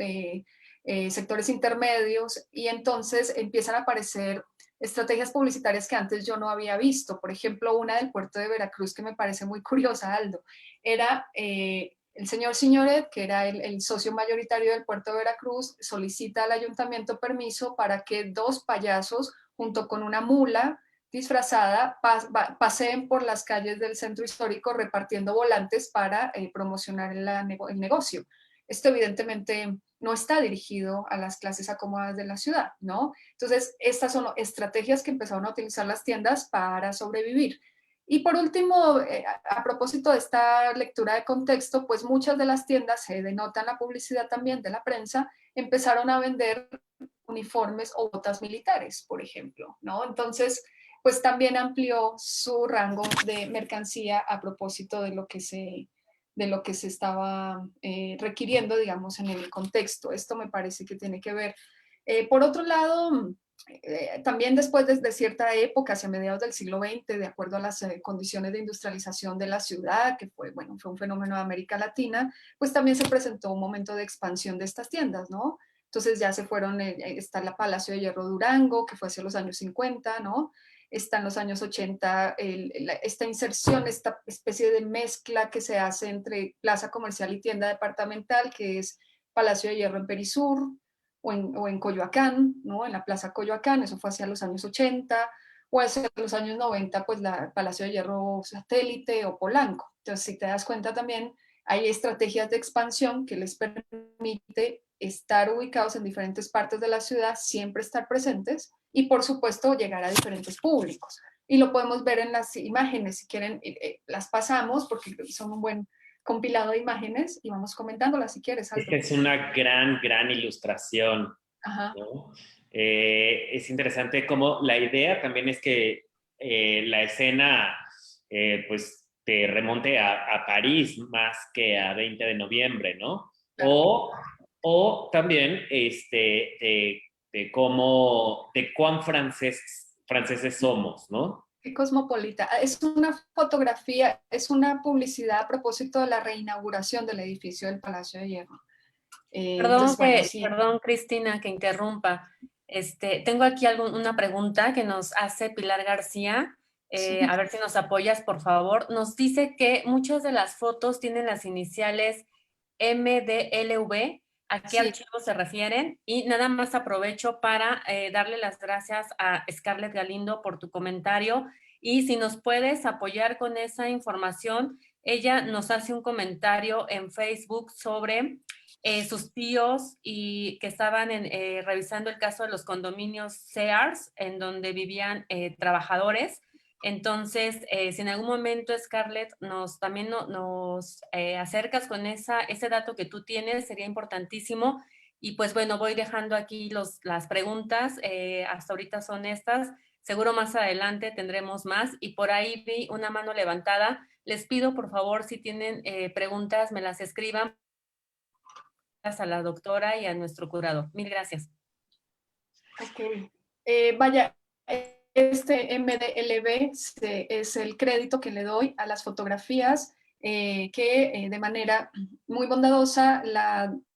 Speaker 1: sectores intermedios, y entonces empiezan a aparecer estrategias publicitarias que antes yo no había visto. Por ejemplo, una del puerto de Veracruz que me parece muy curiosa, Aldo, era el señor Signoret, que era el socio mayoritario del puerto de Veracruz, solicita al ayuntamiento permiso para que dos payasos, junto con una mula disfrazada, paseen por las calles del centro histórico repartiendo volantes para promocionar el negocio. Esto evidentemente no está dirigido a las clases acomodadas de la ciudad, ¿no? Entonces, estas son estrategias que empezaron a utilizar las tiendas para sobrevivir. Y por último, a propósito de esta lectura de contexto, pues muchas de las tiendas, se denota en la publicidad también de la prensa, empezaron a vender uniformes o botas militares, por ejemplo, ¿no? Entonces, pues también amplió su rango de mercancía a propósito de lo que se estaba requiriendo, digamos, en el contexto. Esto me parece que tiene que ver. Por otro lado, también después de cierta época, hacia mediados del siglo XX, de acuerdo a las condiciones de industrialización de la ciudad, que fue, bueno, fue un fenómeno de América Latina, pues también se presentó un momento de expansión de estas tiendas, ¿no? Entonces ya se fueron, está la Palacio de Hierro Durango, que fue hacia los años 50, ¿no? Está en los años 80 esta inserción, esta especie de mezcla que se hace entre plaza comercial y tienda departamental, que es Palacio de Hierro en Perisur, o en Coyoacán, ¿no? En la Plaza Coyoacán, eso fue hacia los años 80, o hacia los años 90, pues la Palacio de Hierro Satélite o Polanco. Entonces, si te das cuenta también, hay estrategias de expansión que les permite estar ubicados en diferentes partes de la ciudad, siempre estar presentes y, por supuesto, llegar a diferentes públicos. Y lo podemos ver en las imágenes, si quieren, las pasamos porque son un buen compilado de imágenes y vamos comentándolas si quieres,
Speaker 2: Es
Speaker 1: Aldo.
Speaker 2: que es una gran, gran ilustración,
Speaker 1: Ajá.
Speaker 2: ¿no? Es interesante como la idea también es que la escena, pues, te remonte a París más que a 20 de noviembre, ¿no?
Speaker 1: Claro.
Speaker 2: O también de cómo, de cuán franceses somos, ¿no?
Speaker 1: Qué cosmopolita. Es una fotografía, es una publicidad a propósito de la reinauguración del edificio del Palacio de Hierro. Entonces, bueno, sí.
Speaker 3: Perdón, Cristina, que interrumpa. Tengo aquí una pregunta que nos hace Pilar García.
Speaker 1: Sí.
Speaker 3: A ver si nos apoyas, por favor. Nos dice que muchas de las fotos tienen las iniciales MDLV, a qué
Speaker 1: Sí,
Speaker 3: archivos se refieren. Y nada más aprovecho para darle las gracias a Scarlett Galindo por tu comentario. Y si nos puedes apoyar con esa información, ella nos hace un comentario en Facebook sobre sus tíos y que estaban revisando el caso de los condominios Sears, en donde vivían trabajadores. Entonces, si en algún momento, Scarlett, también nos acercas con ese dato que tú tienes, sería importantísimo. Y pues bueno, voy dejando aquí las preguntas. Hasta ahorita son estas. Seguro más adelante tendremos más. Y por ahí vi una mano levantada. Les pido, por favor, si tienen preguntas, me las escriban a la doctora y a nuestro curador. Mil gracias.
Speaker 1: ok. Vaya, este MDLB es el crédito que le doy a las fotografías que de manera muy bondadosa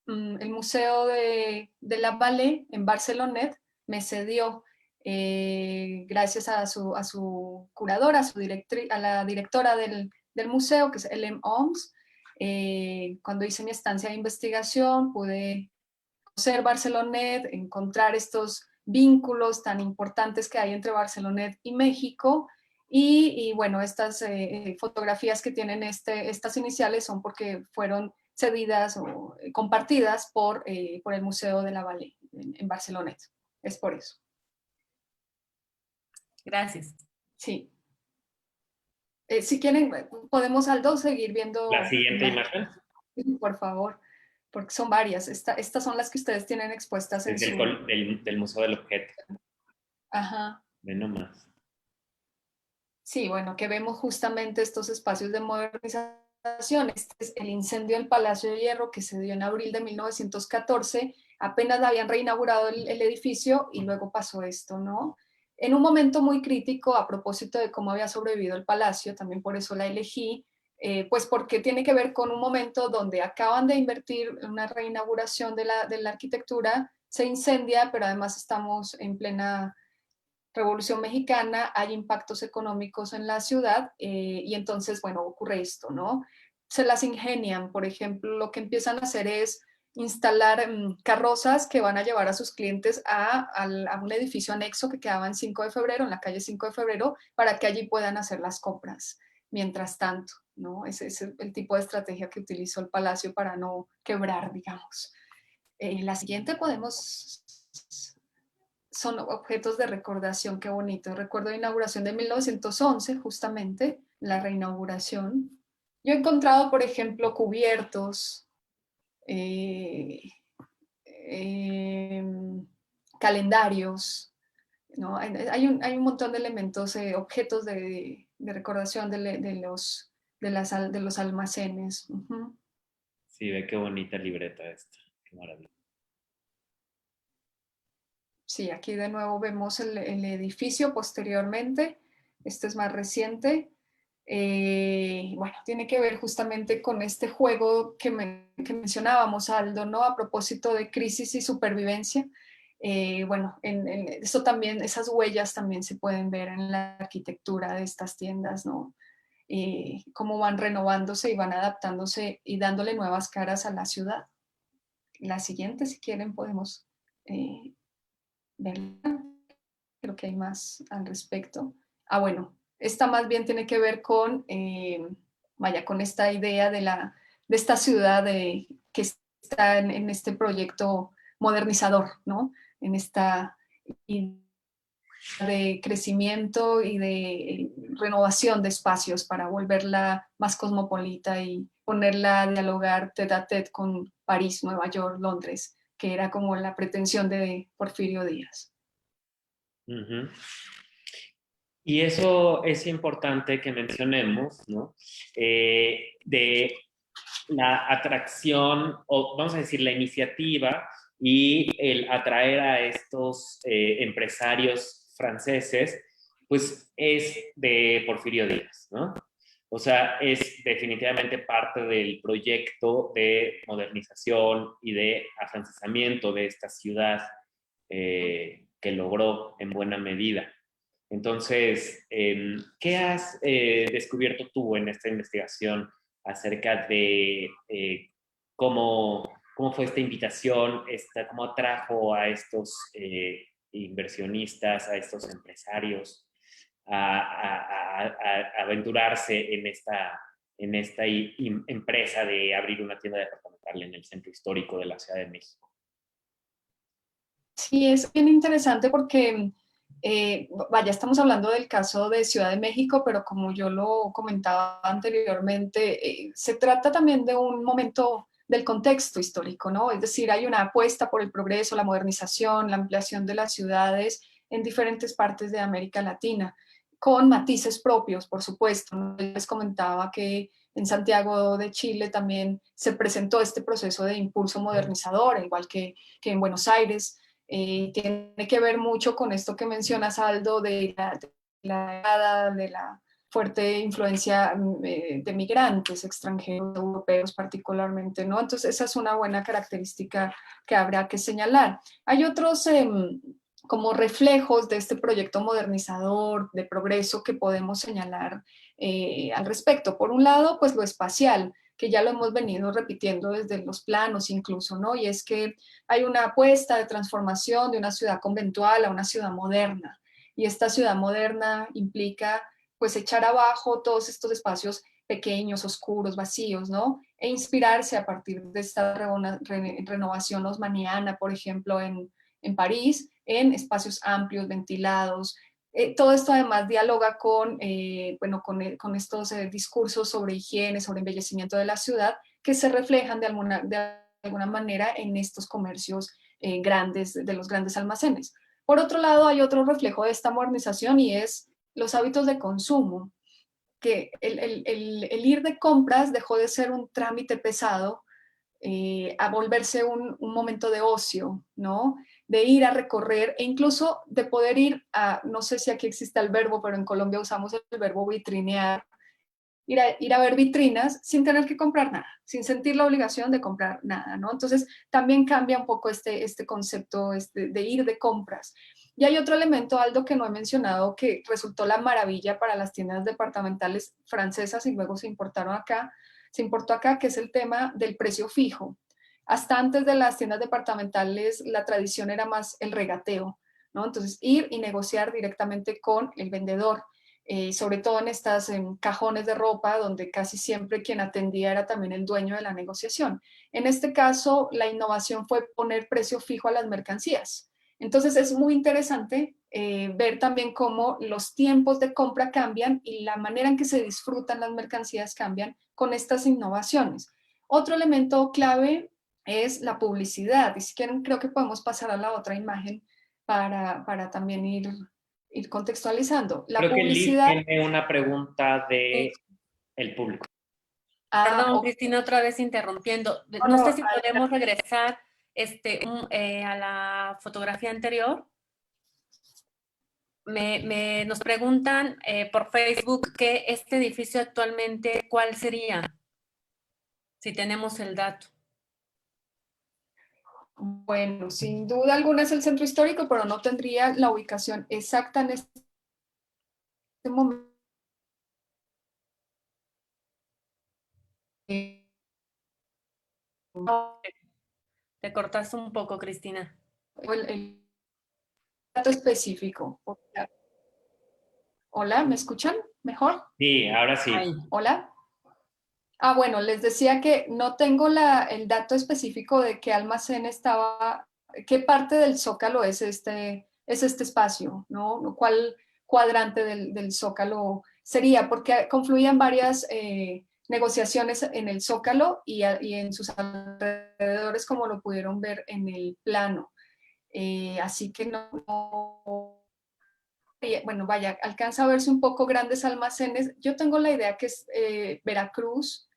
Speaker 1: el Museo de la Vallée en Barcelonet me cedió gracias a su curadora, a la directora del museo, que es Ellen Oms. Cuando hice mi estancia de investigación pude conocer Barcelonet, encontrar estos vínculos tan importantes que hay entre Barcelonet y México. Y bueno, estas fotografías que tienen estas iniciales son porque fueron cedidas o compartidas por el Museo de la Vallée en Barcelonet. Es por eso.
Speaker 3: Gracias.
Speaker 1: Sí. Si quieren, podemos, Aldo, seguir
Speaker 2: La
Speaker 1: viendo
Speaker 2: siguiente
Speaker 1: imágenes,
Speaker 2: imagen
Speaker 1: por favor, porque son varias. Estas son las que ustedes tienen expuestas en
Speaker 2: es
Speaker 1: su...
Speaker 2: del Museo del Objeto.
Speaker 1: Ajá.
Speaker 2: Ve nomás.
Speaker 1: Sí, bueno, que vemos justamente estos espacios de modernización. Este es el incendio del Palacio de Hierro que se dio en abril de 1914. Apenas habían reinaugurado el edificio y luego pasó esto, ¿no? En un momento muy crítico a propósito de cómo había sobrevivido el palacio, también por eso la elegí, pues porque tiene que ver con un momento donde acaban de invertir en una reinauguración de la arquitectura, se incendia, pero además estamos en plena Revolución Mexicana, hay impactos económicos en la ciudad y entonces, bueno, ocurre esto, ¿no? Se las ingenian, por ejemplo, lo que empiezan a hacer es instalar carrozas que van a llevar a sus clientes a un edificio anexo que quedaba en 5 de febrero, en la calle 5 de febrero, para que allí puedan hacer las compras. Mientras tanto, ¿no? Ese es el tipo de estrategia que utilizó el palacio para no quebrar, digamos. La siguiente podemos son objetos de recordación, qué bonito. Recuerdo la inauguración de 1911, justamente, la reinauguración. Yo he encontrado, por ejemplo, cubiertos, eh, eh, calendarios, ¿no? Hay un montón de elementos, objetos de recordación de los almacenes. Uh-huh.
Speaker 2: Sí, ve qué bonita libreta esta. Qué maravilla.
Speaker 1: Sí, aquí de nuevo vemos el edificio posteriormente. Este es más reciente. Bueno, tiene que ver justamente con este juego que mencionábamos, Aldo, ¿no? A propósito de crisis y supervivencia. Bueno, eso también, esas huellas también se pueden ver en la arquitectura de estas tiendas, ¿no? Cómo van renovándose y van adaptándose y dándole nuevas caras a la ciudad. La siguiente, si quieren, podemos verla. Creo que hay más al respecto. Bueno, esta más bien tiene que ver con, vaya, con esta idea de esta ciudad que está en este proyecto modernizador, ¿no? En esta idea de crecimiento y de renovación de espacios para volverla más cosmopolita y ponerla a dialogar tete a tete con París, Nueva York, Londres, que era como la pretensión de Porfirio Díaz.
Speaker 2: Uh-huh. Y eso es importante que mencionemos, ¿no? De la atracción, o vamos a decir, la iniciativa y el atraer a estos empresarios franceses, pues es de Porfirio Díaz, ¿no? O sea, es definitivamente parte del proyecto de modernización y de afrancesamiento de esta ciudad que logró en buena medida. Entonces, ¿qué has descubierto tú en esta investigación acerca de cómo cómo fue esta invitación, cómo atrajo a estos inversionistas, a estos empresarios a aventurarse en esta empresa de abrir una tienda departamental en el centro histórico de la Ciudad de México.
Speaker 1: Sí, es bien interesante porque, vaya, estamos hablando del caso de Ciudad de México, pero como yo lo comentaba anteriormente, se trata también de un momento del contexto histórico, ¿no? Es decir, hay una apuesta por el progreso, la modernización, la ampliación de las ciudades en diferentes partes de América Latina, con matices propios, por supuesto, ¿no? Les comentaba que en Santiago de Chile también se presentó este proceso de impulso modernizador, igual que en Buenos Aires. Tiene que ver mucho con esto que mencionas, Aldo, de la fuerte influencia de migrantes extranjeros, europeos particularmente, ¿no? Entonces, esa es una buena característica que habrá que señalar. Hay otros como reflejos de este proyecto modernizador, de progreso que podemos señalar al respecto. Por un lado, pues lo espacial, que ya lo hemos venido repitiendo desde los planos incluso, ¿no? Y es que hay una apuesta de transformación de una ciudad conventual a una ciudad moderna. Y esta ciudad moderna implica pues echar abajo todos estos espacios pequeños, oscuros, vacíos, ¿no? E inspirarse a partir de esta renovación haussmanniana, por ejemplo, en París, en espacios amplios, ventilados. Todo esto además dialoga bueno, con estos discursos sobre higiene, sobre embellecimiento de la ciudad, que se reflejan de alguna manera en estos comercios grandes, de los grandes almacenes. Por otro lado, hay otro reflejo de esta modernización y es los hábitos de consumo, que el ir de compras dejó de ser un trámite pesado a volverse un momento de ocio, ¿no? De ir a recorrer e incluso de poder ir a, no sé si aquí existe el verbo, pero en Colombia usamos el verbo vitrinear, ir a ver vitrinas sin tener que comprar nada, sin sentir la obligación de comprar nada, ¿no? Entonces también cambia un poco este concepto de ir de compras. Y hay otro elemento, Aldo, que no he mencionado, que resultó la maravilla para las tiendas departamentales francesas y luego se importó acá, que es el tema del precio fijo. Hasta antes de las tiendas departamentales, la tradición era más el regateo, ¿no? Entonces, ir y negociar directamente con el vendedor. Sobre todo en cajones de ropa, donde casi siempre quien atendía era también el dueño de la negociación. En este caso, la innovación fue poner precio fijo a las mercancías. Entonces, es muy interesante ver también cómo los tiempos de compra cambian y la manera en que se disfrutan las mercancías cambian con estas innovaciones. Otro elemento clave es la publicidad. Y si quieren, creo que podemos pasar a la otra imagen para también ir contextualizando. La
Speaker 2: Creo que Liz
Speaker 1: publicidad.
Speaker 2: tiene una pregunta de
Speaker 3: Sí.
Speaker 2: el público.
Speaker 3: Perdón,
Speaker 1: Ok.
Speaker 3: Cristina, otra vez interrumpiendo.
Speaker 1: No,
Speaker 3: No
Speaker 1: no,
Speaker 3: sé si podemos regresar a la fotografía anterior. Nos preguntan por Facebook que este edificio actualmente, ¿cuál sería? Si tenemos el dato.
Speaker 1: bueno, sin duda alguna es el centro histórico, pero no tendría la ubicación exacta en este momento.
Speaker 3: Te cortaste un poco, Cristina.
Speaker 1: El dato específico. Hola, ¿me escuchan mejor?
Speaker 2: Sí, ahora sí.
Speaker 3: Ahí.
Speaker 1: Hola. Bueno, les decía que no tengo el dato específico de qué almacén estaba, qué parte del Zócalo es este espacio, ¿no? ¿Cuál cuadrante del Zócalo sería? Porque confluían varias negociaciones en el Zócalo y en sus alrededores, como lo pudieron ver en el plano. Así que bueno, vaya, alcanza a verse un poco grandes almacenes. Yo tengo la idea que es Veracruz.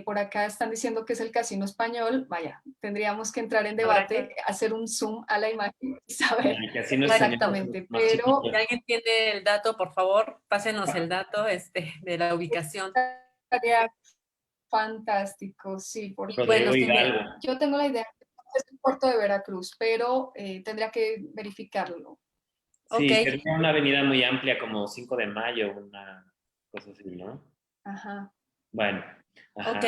Speaker 1: Por acá están diciendo que es el Casino Español. Vaya, tendríamos que entrar en debate, hacer un zoom a la imagen y saber
Speaker 2: El casino
Speaker 1: exactamente.
Speaker 2: más
Speaker 1: Pero
Speaker 3: Si alguien tiene el dato, por favor, pásenos el dato de la ubicación.
Speaker 1: estaría fantástico, sí,
Speaker 3: Bueno,
Speaker 2: Rodrigo
Speaker 1: porque
Speaker 3: sí,
Speaker 2: Hidalgo.
Speaker 1: yo tengo la idea que es el puerto de Veracruz, pero tendría que verificarlo.
Speaker 3: ok.
Speaker 2: Sí, sería una avenida muy amplia, como 5 de Mayo, una cosa así, ¿no?
Speaker 1: Ajá.
Speaker 2: Bueno,
Speaker 3: Ok,
Speaker 2: ajá.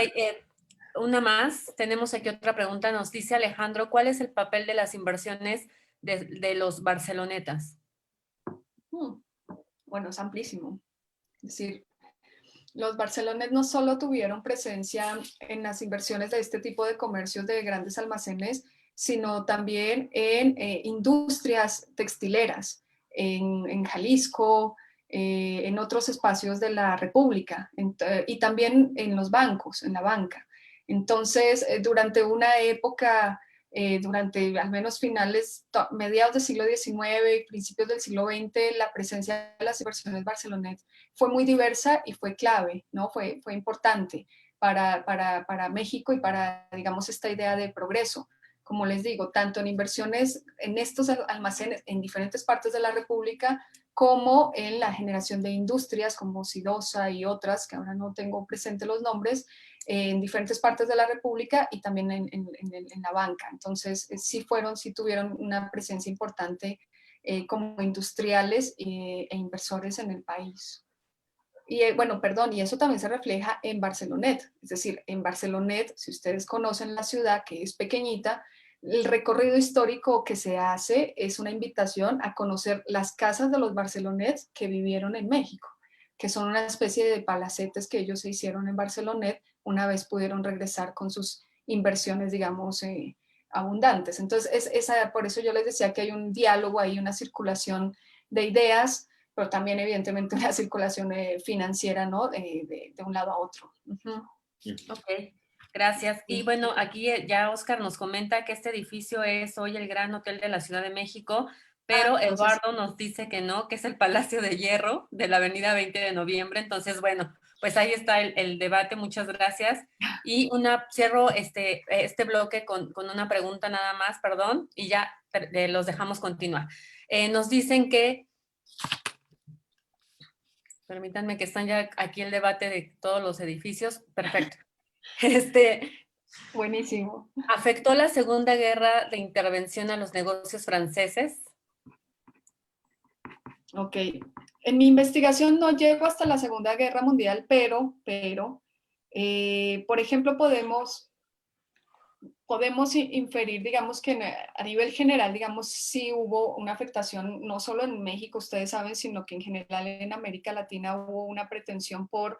Speaker 3: una más, tenemos aquí otra pregunta, nos dice Alejandro, ¿cuál es el papel de las inversiones de los barcelonetas?
Speaker 1: Bueno, es amplísimo. Es decir, los barcelones no solo tuvieron presencia en las inversiones de este tipo de comercios de grandes almacenes, sino también en industrias textileras, en Jalisco, en otros espacios de la República y también en los bancos, en la banca. Entonces, durante una época, durante al menos mediados del siglo XIX y principios del siglo XX, la presencia de las inversiones barcelonetas fue muy diversa y fue clave, ¿no? Fue importante para México y para, digamos, esta idea de progreso. Como les digo, tanto en inversiones en estos almacenes en diferentes partes de la República, como en la generación de industrias como Sidosa y otras, que ahora no tengo presente los nombres, en diferentes partes de la República y también en la banca. Entonces, sí tuvieron una presencia importante como industriales e inversores en el país. Y bueno, perdón, y eso también se refleja en Barcelonet. Es decir, en Barcelonet, si ustedes conocen la ciudad, que es pequeñita, el recorrido histórico que se hace es una invitación a conocer las casas de los barcelonets que vivieron en México, que son una especie de palacetes que ellos se hicieron en Barcelonet una vez pudieron regresar con sus inversiones, digamos, abundantes. Entonces, por eso yo les decía que hay un diálogo ahí, una circulación de ideas, pero también evidentemente una circulación financiera, ¿no? De un lado a otro.
Speaker 3: Ok, gracias. Y bueno, aquí ya Oscar nos comenta que este edificio es hoy el Gran Hotel de la Ciudad de México, pero
Speaker 1: entonces,
Speaker 3: Eduardo nos dice que no, que es el Palacio de Hierro de la Avenida 20 de Noviembre. Entonces, bueno, pues ahí está el debate. Muchas gracias. Y cierro este bloque con una pregunta nada más, perdón, y ya los dejamos continuar. Nos dicen que permítanme que están ya aquí el debate de todos los edificios. Perfecto.
Speaker 1: buenísimo.
Speaker 3: ¿Afectó la Segunda Guerra de Intervención a los negocios franceses?
Speaker 1: Ok. En mi investigación no llego hasta la Segunda Guerra Mundial, pero por ejemplo, podemos inferir, digamos, que a nivel general, digamos, sí hubo una afectación, no solo en México, ustedes saben, sino que en general en América Latina hubo una pretensión por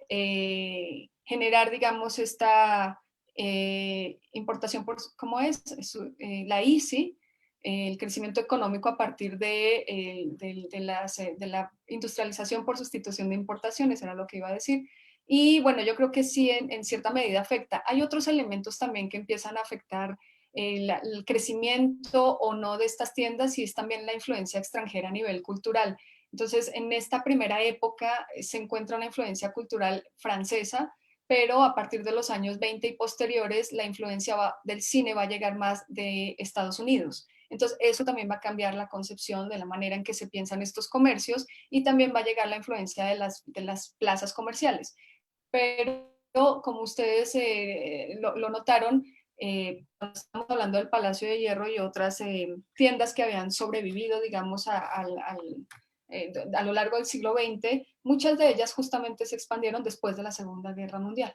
Speaker 1: generar, digamos, esta importación por, ¿cómo es? La ICI, el crecimiento económico a partir de la industrialización por sustitución de importaciones, era lo que iba a decir. Y bueno, yo creo que sí, en cierta medida afecta. Hay otros elementos también que empiezan a afectar el crecimiento o no de estas tiendas y es también la influencia extranjera a nivel cultural. Entonces, en esta primera época se encuentra una influencia cultural francesa, pero a partir de los años 20 y posteriores, la influencia del cine va a llegar más de Estados Unidos. Entonces, eso también va a cambiar la concepción de la manera en que se piensan estos comercios y también va a llegar la influencia de las plazas comerciales. Pero como ustedes lo notaron, estamos hablando del Palacio de Hierro y otras tiendas que habían sobrevivido, digamos, a lo largo del siglo XX, muchas de ellas justamente se expandieron después de la Segunda Guerra Mundial.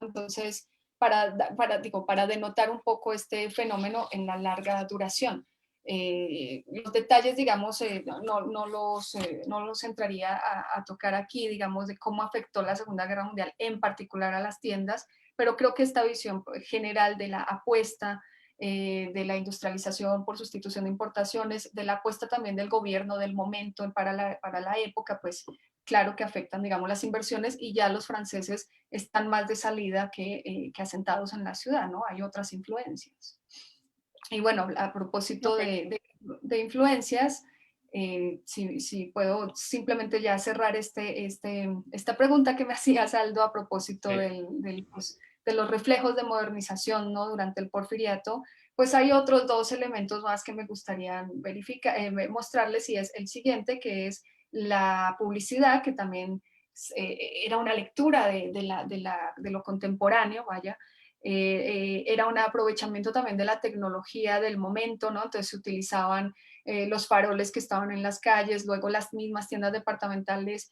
Speaker 1: Entonces, para denotar un poco este fenómeno en la larga duración. Los detalles, digamos, no los entraría a tocar aquí, digamos, de cómo afectó la Segunda Guerra Mundial, en particular a las tiendas, pero creo que esta visión general de la apuesta de la industrialización por sustitución de importaciones, de la apuesta también del gobierno del momento para la época, pues claro que afectan, digamos, las inversiones y ya los franceses están más de salida que asentados en la ciudad, ¿no? Hay otras influencias. Y bueno, a propósito de influencias, si puedo simplemente ya cerrar esta pregunta que me hacías, Aldo, a propósito de los reflejos de modernización, ¿no? Durante el porfiriato, pues hay otros dos elementos más que me gustaría mostrarles y es el siguiente, que es la publicidad, que también era una lectura de lo contemporáneo, vaya, era un aprovechamiento también de la tecnología del momento, ¿no? Entonces se utilizaban los faroles que estaban en las calles, luego las mismas tiendas departamentales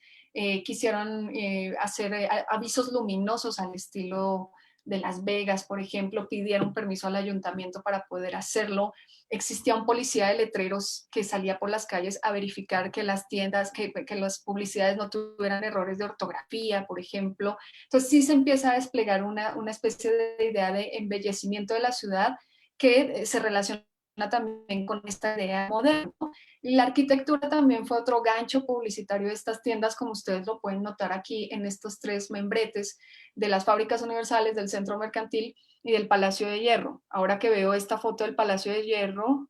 Speaker 1: quisieron hacer avisos luminosos al estilo de Las Vegas, por ejemplo, pidieron permiso al ayuntamiento para poder hacerlo. Existía un policía de letreros que salía por las calles a verificar que las tiendas, que las publicidades no tuvieran errores de ortografía, por ejemplo. Entonces sí se empieza a desplegar una especie de idea de embellecimiento de la ciudad que se relaciona también con esta idea moderna. Y la arquitectura también fue otro gancho publicitario de estas tiendas, como ustedes lo pueden notar aquí en estos tres membretes de las fábricas universales, del centro mercantil y del Palacio de Hierro. Ahora que veo esta foto del Palacio de Hierro,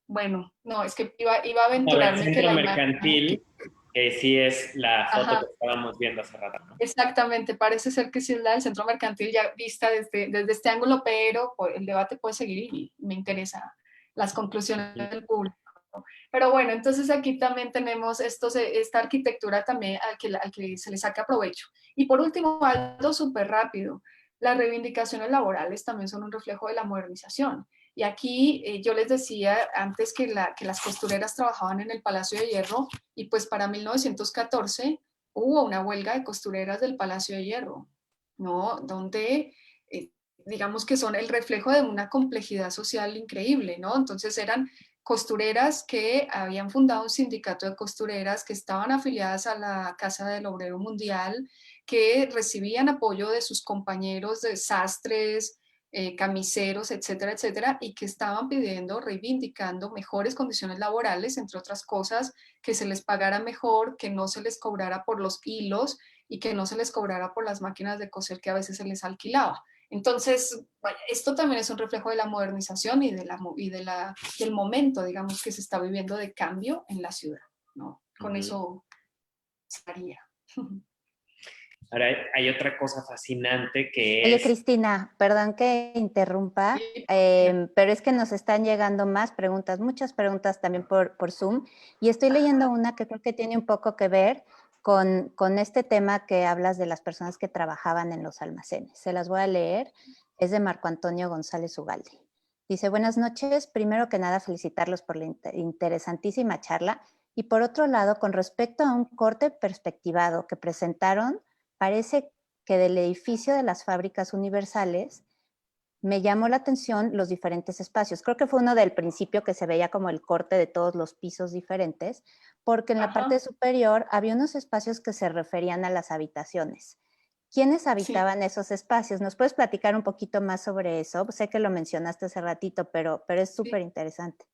Speaker 1: bueno, no, es que iba a
Speaker 2: No, el
Speaker 1: aventurarme que
Speaker 2: centro
Speaker 1: la imagen...
Speaker 2: mercantil, que sí es la foto
Speaker 1: Ajá,
Speaker 2: que estábamos viendo hace rato, ¿no?
Speaker 1: exactamente, parece ser que sí es la del centro mercantil ya vista desde este ángulo, pero pues, el debate puede seguir y me interesa las conclusiones del público. Pero bueno, entonces aquí también tenemos esta arquitectura también al que se le saca provecho. Y por último, algo súper rápido, las reivindicaciones laborales también son un reflejo de la modernización. Y aquí yo les decía antes que las costureras trabajaban en el Palacio de Hierro y pues para 1914 hubo una huelga de costureras del Palacio de Hierro, ¿no? Donde digamos que son el reflejo de una complejidad social increíble, ¿no? Entonces eran costureras que habían fundado un sindicato de costureras, que estaban afiliadas a la Casa del Obrero Mundial, que recibían apoyo de sus compañeros de sastres, camiseros, etcétera, etcétera, y que estaban pidiendo, reivindicando mejores condiciones laborales, entre otras cosas, que se les pagara mejor, que no se les cobrara por los hilos y que no se les cobrara por las máquinas de coser que a veces se les alquilaba. Entonces, bueno, esto también es un reflejo de la modernización del momento, digamos, que se está viviendo de cambio en la ciudad, ¿no? Con eso estaría.
Speaker 2: Ahora, hay otra cosa fascinante que
Speaker 4: Oye,
Speaker 2: es...
Speaker 4: Cristina, perdón que interrumpa, pero es que nos están llegando más preguntas, muchas preguntas también por Zoom, y estoy leyendo una que creo que tiene un poco que ver con este tema que hablas de las personas que trabajaban en los almacenes. Se las voy a leer, es de Marco Antonio González Ugalde. Dice, buenas noches, primero que nada felicitarlos por la interesantísima charla, y por otro lado, con respecto a un corte perspectivado que presentaron, parece que del edificio de las fábricas universales me llamó la atención los diferentes espacios. Creo que fue uno del principio que se veía como el corte de todos los pisos diferentes, porque en la parte superior había unos espacios que se referían a las habitaciones. ¿Quiénes habitaban esos espacios? ¿Nos puedes platicar un poquito más sobre eso? Sé que lo mencionaste hace ratito, pero es súper interesante.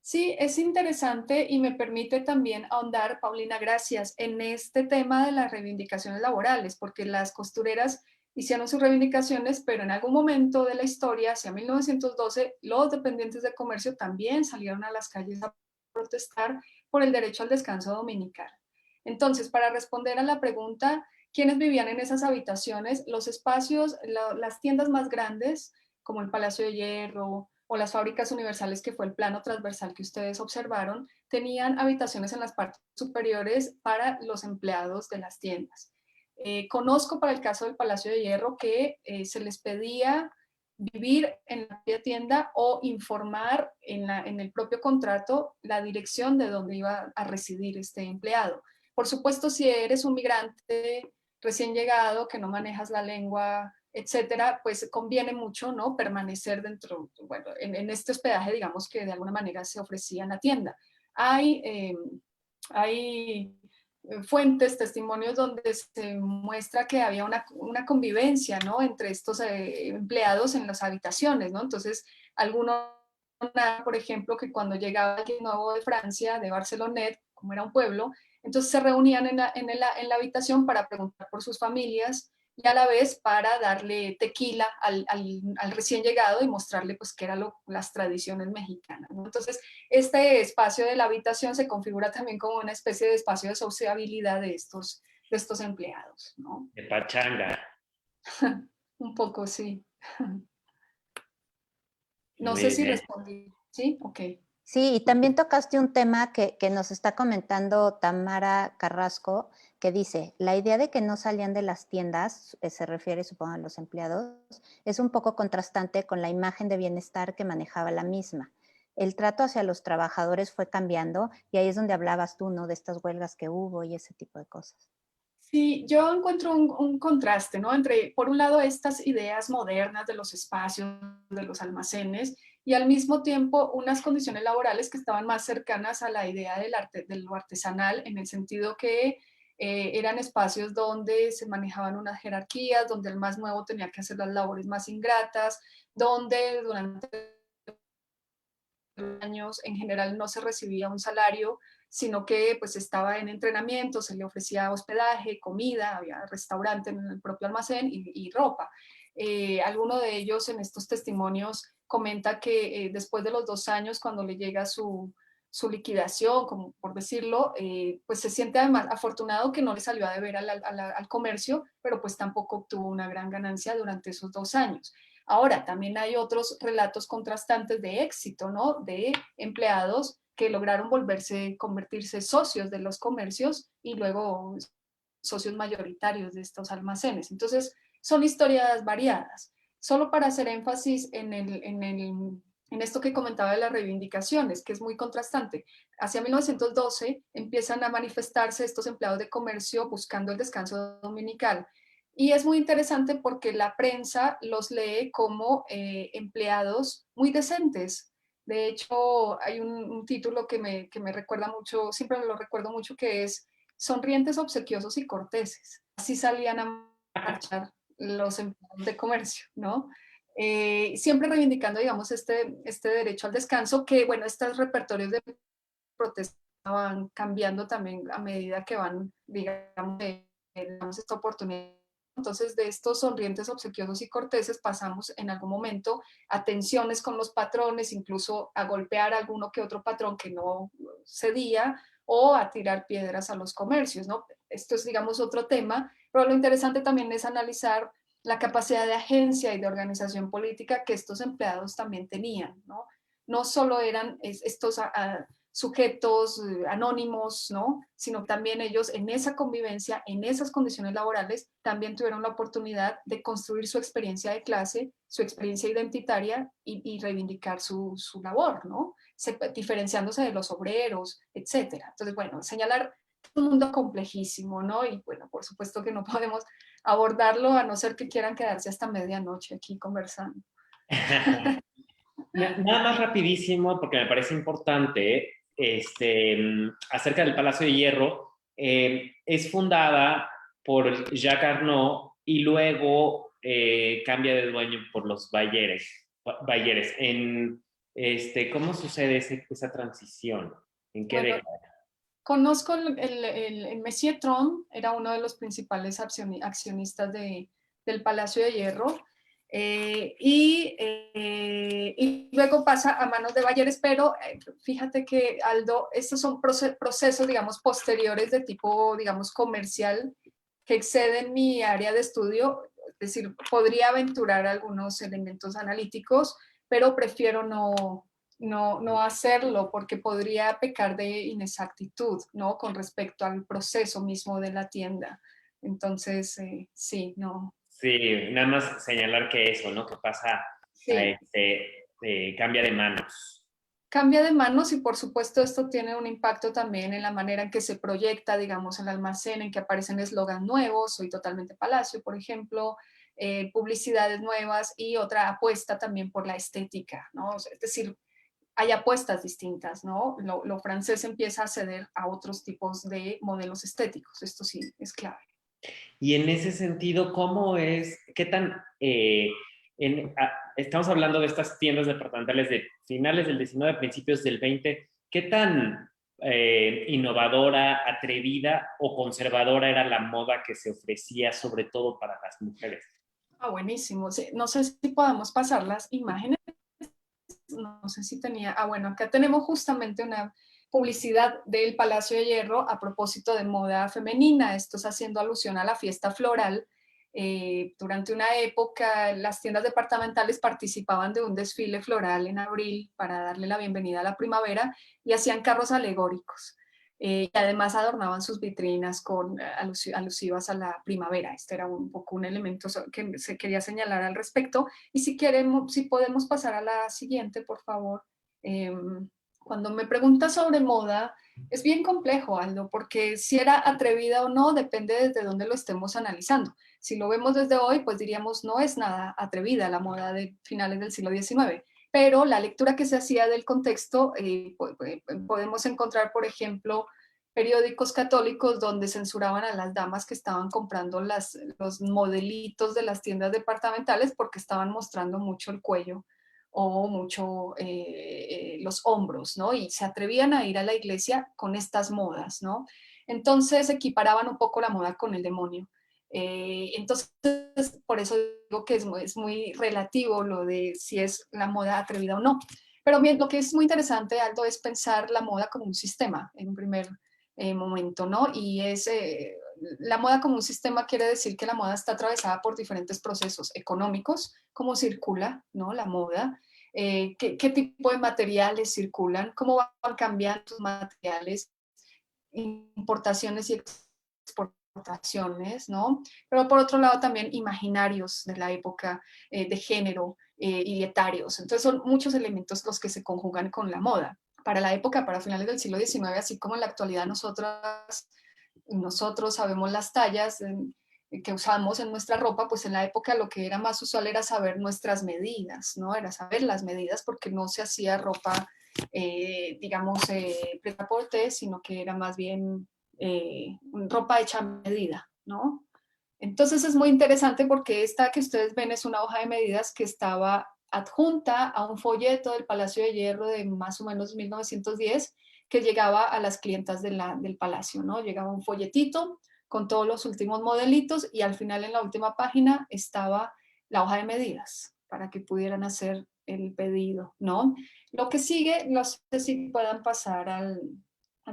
Speaker 1: Sí, es interesante y me permite también ahondar, Paulina, gracias, en este tema de las reivindicaciones laborales, porque las costureras hicieron sus reivindicaciones, pero en algún momento de la historia, hacia 1912, los dependientes de comercio también salieron a las calles a protestar por el derecho al descanso dominical. Entonces, para responder a la pregunta, ¿quiénes vivían en esas habitaciones? Los espacios, las tiendas más grandes, como el Palacio de Hierro, o las fábricas universales, que fue el plano transversal que ustedes observaron, tenían habitaciones en las partes superiores para los empleados de las tiendas. Conozco para el caso del Palacio de Hierro que se les pedía vivir en la propia tienda o informar en el propio contrato la dirección de donde iba a residir este empleado. Por supuesto, si eres un migrante recién llegado, que no manejas la lengua, etcétera, pues conviene mucho, ¿no? Permanecer dentro, bueno, en este hospedaje, digamos, que de alguna manera se ofrecía en la tienda. Hay fuentes, testimonios donde se muestra que había una convivencia, ¿no? Entre estos empleados en las habitaciones, ¿no? Entonces, algunos, por ejemplo, que cuando llegaba alguien nuevo de Francia, de Barcelonet, como era un pueblo, entonces se reunían en la habitación para preguntar por sus familias y a la vez para darle tequila al recién llegado y mostrarle pues qué eran las tradiciones mexicanas, ¿no? Entonces, este espacio de la habitación se configura también como una especie de espacio de sociabilidad de estos empleados, ¿no?
Speaker 2: De pachanga.
Speaker 1: Un poco, sí. No sé
Speaker 2: Muy
Speaker 1: si
Speaker 2: bien.
Speaker 1: respondí. ¿Sí? Ok.
Speaker 4: Sí, y también tocaste un tema que nos está comentando Tamara Carrasco, que dice, la idea de que no salían de las tiendas, se refiere supongo a los empleados, es un poco contrastante con la imagen de bienestar que manejaba la misma. El trato hacia los trabajadores fue cambiando y ahí es donde hablabas tú, ¿no? De estas huelgas que hubo y ese tipo de cosas.
Speaker 1: Sí, yo encuentro un contraste, ¿no? Entre, por un lado, estas ideas modernas de los espacios, de los almacenes, y al mismo tiempo unas condiciones laborales que estaban más cercanas a la idea del arte, de lo artesanal, en el sentido que eran espacios donde se manejaban unas jerarquías, donde el más nuevo tenía que hacer las labores más ingratas, donde durante años en general no se recibía un salario, sino que pues estaba en entrenamiento, se le ofrecía hospedaje, comida, había restaurante en el propio almacén y ropa. Alguno de ellos en estos testimonios comenta que después de los 2 años, cuando le llega su liquidación, como por decirlo, pues se siente además afortunado que no le salió a deber al comercio, pero pues tampoco obtuvo una gran ganancia durante esos 2 años. Ahora, también hay otros relatos contrastantes de éxito, ¿no? De empleados que lograron convertirse socios de los comercios y luego socios mayoritarios de estos almacenes. Entonces, son historias variadas. Solo para hacer énfasis en esto que comentaba de las reivindicaciones, que es muy contrastante. Hacia 1912 empiezan a manifestarse estos empleados de comercio buscando el descanso dominical. Y es muy interesante porque la prensa los lee como empleados muy decentes. De hecho, hay un título que me recuerda mucho, siempre lo recuerdo mucho, que es Sonrientes, obsequiosos y corteses. Así salían a marchar los empleados de comercio, ¿no? Siempre reivindicando, digamos, este derecho al descanso, que, bueno, estos repertorios de protesta van cambiando también a medida que van, digamos, esta oportunidad. Entonces, de estos sonrientes, obsequiosos y corteses pasamos en algún momento a tensiones con los patrones, incluso a golpear a alguno que otro patrón que no cedía o a tirar piedras a los comercios, ¿no? Esto es, digamos, otro tema, pero lo interesante también es analizar la capacidad de agencia y de organización política que estos empleados también tenían, ¿no? No solo eran estos sujetos anónimos, ¿no? Sino también ellos en esa convivencia, en esas condiciones laborales, también tuvieron la oportunidad de construir su experiencia de clase, su experiencia identitaria y reivindicar su labor, ¿no? Diferenciándose de los obreros, etcétera. Entonces, bueno, señalar un mundo complejísimo, ¿no? Y bueno, por supuesto que no podemos abordarlo a no ser que quieran quedarse hasta medianoche aquí conversando.
Speaker 2: Nada más rapidísimo, porque me parece importante, acerca del Palacio de Hierro, es fundada por Jacques Arnaud y luego cambia de dueño por los Bayeres. ¿Cómo sucede esa transición? ¿En qué
Speaker 1: Bueno,
Speaker 2: década?
Speaker 1: conozco el Messier Tron, era uno de los principales accionistas del Palacio de Hierro, y luego pasa a manos de Bayeres, pero fíjate que, Aldo, estos son procesos, digamos, posteriores de tipo, digamos, comercial, que exceden mi área de estudio, es decir, podría aventurar algunos elementos analíticos, pero prefiero no hacerlo porque podría pecar de inexactitud, ¿no? Con respecto al proceso mismo de la tienda. Entonces, sí, no.
Speaker 2: Sí, nada más señalar que eso, ¿no? Que pasa,
Speaker 1: Sí,
Speaker 2: cambia de manos.
Speaker 1: cambia de manos y por supuesto esto tiene un impacto también en la manera en que se proyecta, digamos, el almacén, en que aparecen eslogans nuevos, soy totalmente Palacio, por ejemplo, publicidades nuevas y otra apuesta también por la estética, ¿no? Es decir, hay apuestas distintas, ¿no? Lo francés empieza a ceder a otros tipos de modelos estéticos, esto sí es clave.
Speaker 2: Y en ese sentido, qué tan, estamos hablando de estas tiendas departamentales de finales del 19, principios del 20, qué tan innovadora, atrevida o conservadora era la moda que se ofrecía, sobre todo para las mujeres?
Speaker 1: Ah, buenísimo. Sí, no sé si podemos pasar las imágenes. No sé si tenía. Ah, bueno, acá tenemos justamente una publicidad del Palacio de Hierro a propósito de moda femenina. Esto es haciendo alusión a la fiesta floral. Durante una época, las tiendas departamentales participaban de un desfile floral en abril para darle la bienvenida a la primavera y hacían carros alegóricos. Y además adornaban sus vitrinas con alusivas a la primavera. Este era un poco un elemento que se quería señalar al respecto. Y si queremos, si podemos pasar a la siguiente, por favor. Cuando me preguntas sobre moda, es bien complejo, Aldo, porque si era atrevida o no depende desde dónde lo estemos analizando. Si lo vemos desde hoy, pues diríamos no es nada atrevida la moda de finales del siglo XIX, pero la lectura que se hacía del contexto, podemos encontrar, por ejemplo, periódicos católicos donde censuraban a las damas que estaban comprando los modelitos de las tiendas departamentales porque estaban mostrando mucho el cuello o mucho los hombros, ¿no? Y se atrevían a ir a la iglesia con estas modas, ¿no? Entonces equiparaban un poco la moda con el demonio. Entonces, por eso digo que es muy relativo lo de si es la moda atrevida o no. Pero bien, lo que es muy interesante, Aldo, es pensar la moda como un sistema en un primer momento, ¿no? Y la moda como un sistema quiere decir que la moda está atravesada por diferentes procesos económicos, cómo circula, ¿no? La moda, qué tipo de materiales circulan, cómo van cambiando sus materiales, importaciones y exportaciones, ¿no? Pero por otro lado también imaginarios de la época, de género y etarios. Entonces son muchos elementos los que se conjugan con la moda. Para la época, para finales del siglo XIX, así como en la actualidad nosotros sabemos las tallas que usamos en nuestra ropa, pues en la época lo que era más usual era saber nuestras medidas, ¿no? Era saber las medidas porque no se hacía ropa, digamos, prêt-à-porter, sino que era más bien ropa hecha a medida, ¿no? Entonces es muy interesante porque esta que ustedes ven es una hoja de medidas que estaba adjunta a un folleto del Palacio de Hierro de más o menos 1910 que llegaba a las clientas del palacio, ¿no? Llegaba un folletito con todos los últimos modelitos y al final en la última página estaba la hoja de medidas para que pudieran hacer el pedido, ¿no? Lo que sigue, no sé si puedan pasar al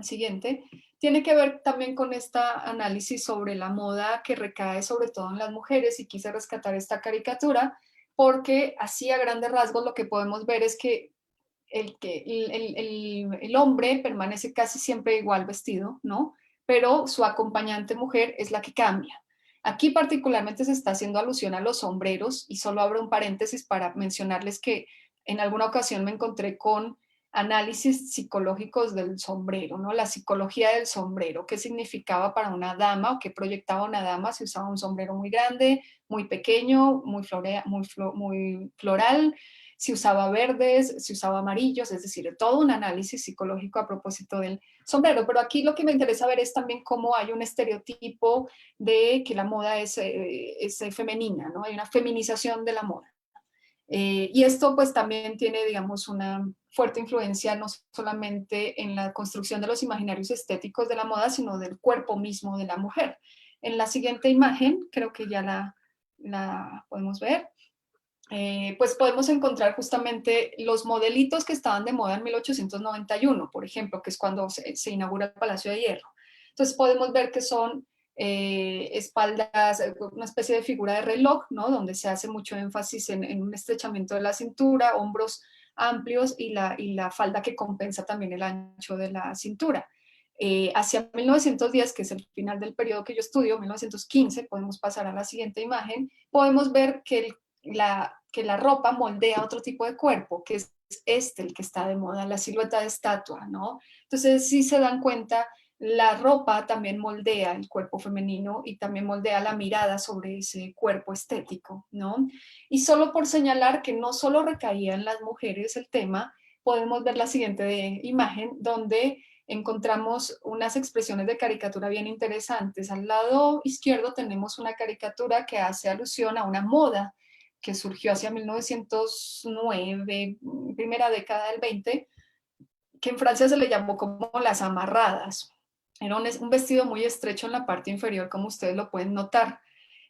Speaker 1: siguiente, tiene que ver también con este análisis sobre la moda que recae sobre todo en las mujeres y quise rescatar esta caricatura porque así a grandes rasgos lo que podemos ver es que el hombre permanece casi siempre igual vestido, ¿no? Pero su acompañante mujer es la que cambia. Aquí particularmente se está haciendo alusión a los sombreros y solo abro un paréntesis para mencionarles que en alguna ocasión me encontré con análisis psicológicos del sombrero, ¿no? La psicología del sombrero, qué significaba para una dama o qué proyectaba una dama si usaba un sombrero muy grande, muy pequeño, muy floral, si usaba verdes, si usaba amarillos, es decir, todo un análisis psicológico a propósito del sombrero. Pero aquí lo que me interesa ver es también cómo hay un estereotipo de que la moda es femenina, ¿no? Hay una feminización de la moda. Y esto pues también tiene, digamos, una fuerte influencia no solamente en la construcción de los imaginarios estéticos de la moda, sino del cuerpo mismo de la mujer. En la siguiente imagen, creo que ya la podemos ver, pues podemos encontrar justamente los modelitos que estaban de moda en 1891, por ejemplo, que es cuando se inaugura el Palacio de Hierro. Entonces podemos ver que son espaldas, una especie de figura de reloj, ¿no? Donde se hace mucho énfasis en un estrechamiento de la cintura, hombros amplios y la falda que compensa también el ancho de la cintura. Hacia 1910, que es el final del periodo que yo estudio, 1915, podemos pasar a la siguiente imagen, podemos ver que la ropa moldea otro tipo de cuerpo, que es el que está de moda, la silueta de estatua, ¿no? Entonces, si se dan cuenta, la ropa también moldea el cuerpo femenino y también moldea la mirada sobre ese cuerpo estético, ¿no? Y solo por señalar que no solo recaía en las mujeres el tema, podemos ver la siguiente imagen donde encontramos unas expresiones de caricatura bien interesantes. Al lado izquierdo tenemos una caricatura que hace alusión a una moda que surgió hacia 1909, primera década del 20, que en Francia se le llamó como las amarradas. Era un vestido muy estrecho en la parte inferior, como ustedes lo pueden notar,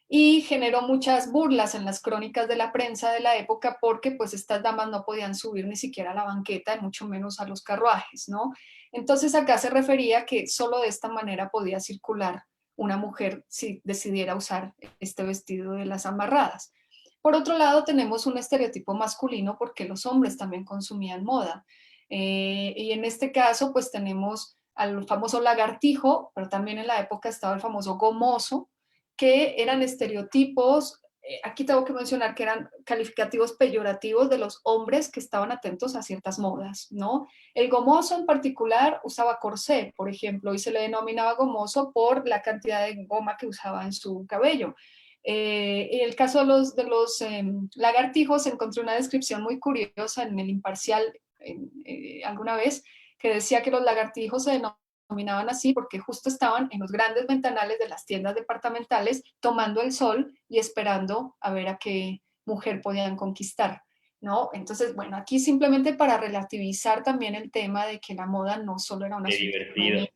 Speaker 1: y generó muchas burlas en las crónicas de la prensa de la época porque pues estas damas no podían subir ni siquiera a la banqueta y mucho menos a los carruajes, ¿no? Entonces acá se refería que solo de esta manera podía circular una mujer si decidiera usar este vestido de las amarradas. Por otro lado, tenemos un estereotipo masculino porque los hombres también consumían moda. Y en este caso, pues tenemos al famoso lagartijo, pero también en la época estaba el famoso gomoso, que eran estereotipos aquí tengo que mencionar que eran calificativos peyorativos de los hombres que estaban atentos a ciertas modas, ¿no? El gomoso en particular usaba corsé, por ejemplo, y se le denominaba gomoso por la cantidad de goma que usaba en su cabello. En el caso de los lagartijos, encontré una descripción muy curiosa en el Imparcial alguna vez, que decía que los lagartijos se denominaban así porque justo estaban en los grandes ventanales de las tiendas departamentales tomando el sol y esperando a ver a qué mujer podían conquistar, ¿no? Entonces, bueno, aquí simplemente para relativizar también el tema de que la moda no solo era un
Speaker 2: Qué
Speaker 1: asunto
Speaker 2: divertido.
Speaker 1: femenino.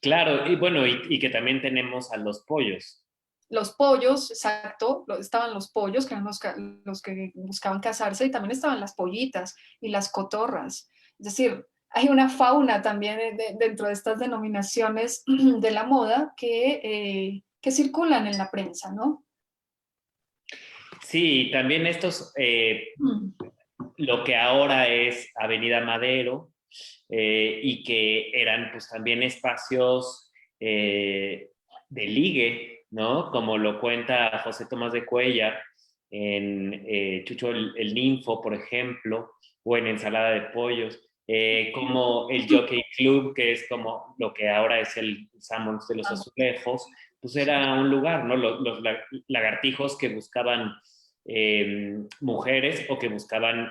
Speaker 2: Claro, y bueno, y que también tenemos a los pollos.
Speaker 1: Los pollos, exacto, estaban los pollos, que eran los que buscaban casarse, y también estaban las pollitas y las cotorras. Es decir, hay una fauna también dentro de estas denominaciones de la moda que circulan en la prensa, ¿no?
Speaker 2: Sí, también estos,
Speaker 1: Mm.
Speaker 2: lo que ahora es Avenida Madero, y que eran pues también espacios de ligue, ¿no? Como lo cuenta José Tomás de Cuellar en Chucho el Ninfo, por ejemplo, o en Ensalada de Pollos, como el Jockey Club, que es como lo que ahora es el Sanborns de los Azulejos, pues era un lugar, ¿no? Los lagartijos que buscaban mujeres o que buscaban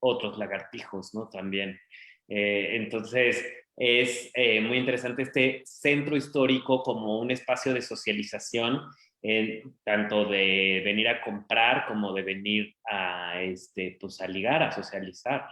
Speaker 2: otros lagartijos, ¿no? También. Entonces, es muy interesante este centro histórico como un espacio de socialización, tanto de venir a comprar como de venir a, pues, a ligar, a socializar.